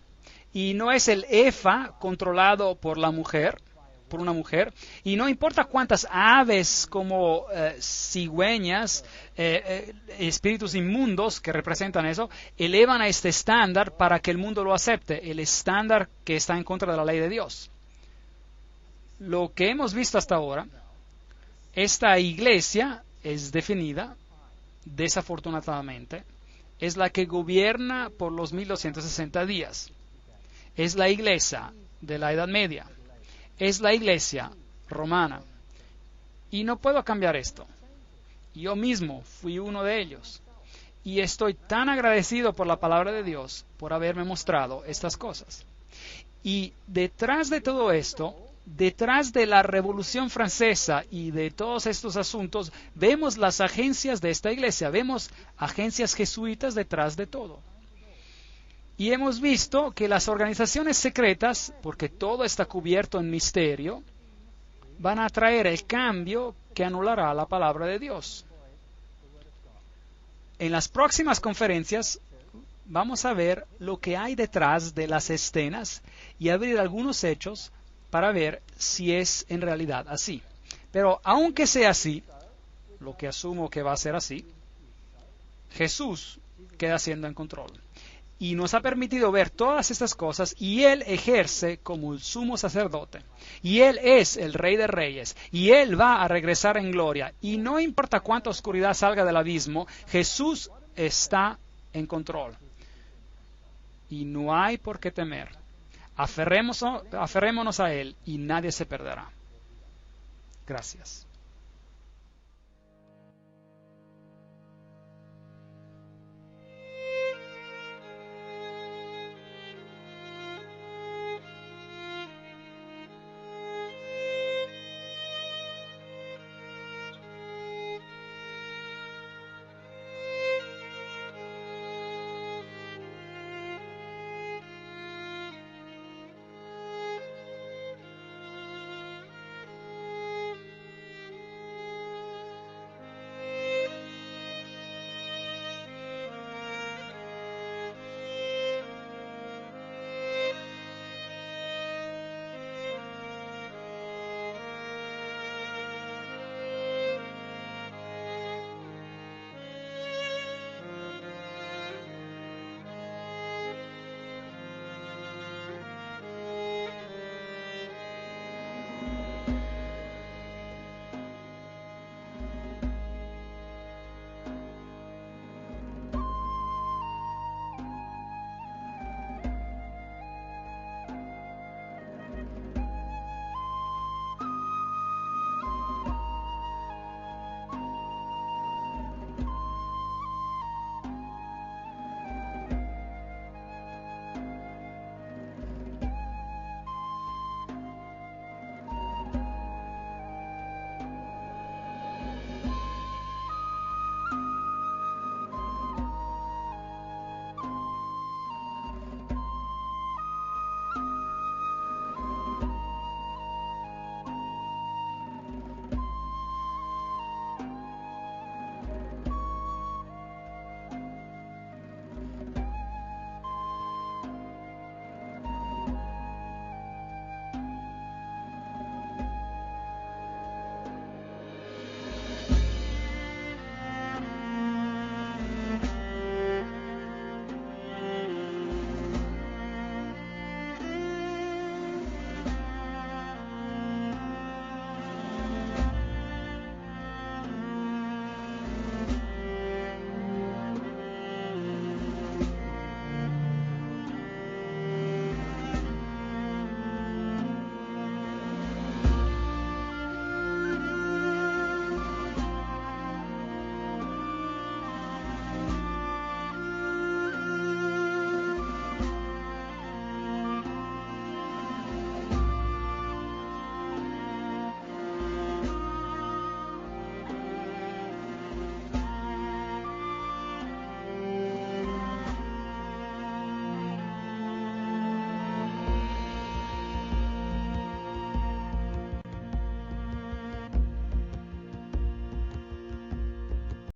Y no es el efa controlado por la mujer, por una mujer. Y no importa cuántas aves como cigüeñas, espíritus inmundos que representan eso, elevan a este estándar para que el mundo lo acepte. El estándar que está en contra de la ley de Dios. Lo que hemos visto hasta ahora, esta iglesia es definida, desafortunadamente, es la que gobierna por los 1260 días. Es la iglesia de la Edad Media. Es la iglesia romana. Y no puedo cambiar esto. Yo mismo fui uno de ellos. Y estoy tan agradecido por la palabra de Dios por haberme mostrado estas cosas. Y detrás de todo esto, detrás de la Revolución Francesa y de todos estos asuntos, vemos las agencias de esta iglesia, vemos agencias jesuitas detrás de todo. Y hemos visto que las organizaciones secretas, porque todo está cubierto en misterio, van a traer el cambio que anulará la palabra de Dios. En las próximas conferencias vamos a ver lo que hay detrás de las escenas y abrir algunos hechos para ver si es en realidad así. Pero aunque sea así, lo que asumo que va a ser así, Jesús queda siendo en control. Y nos ha permitido ver todas estas cosas y Él ejerce como el sumo sacerdote. Y Él es el Rey de Reyes. Y Él va a regresar en gloria. Y no importa cuánta oscuridad salga del abismo, Jesús está en control. Y no hay por qué temer. Aferrémonos a Él y nadie se perderá. Gracias.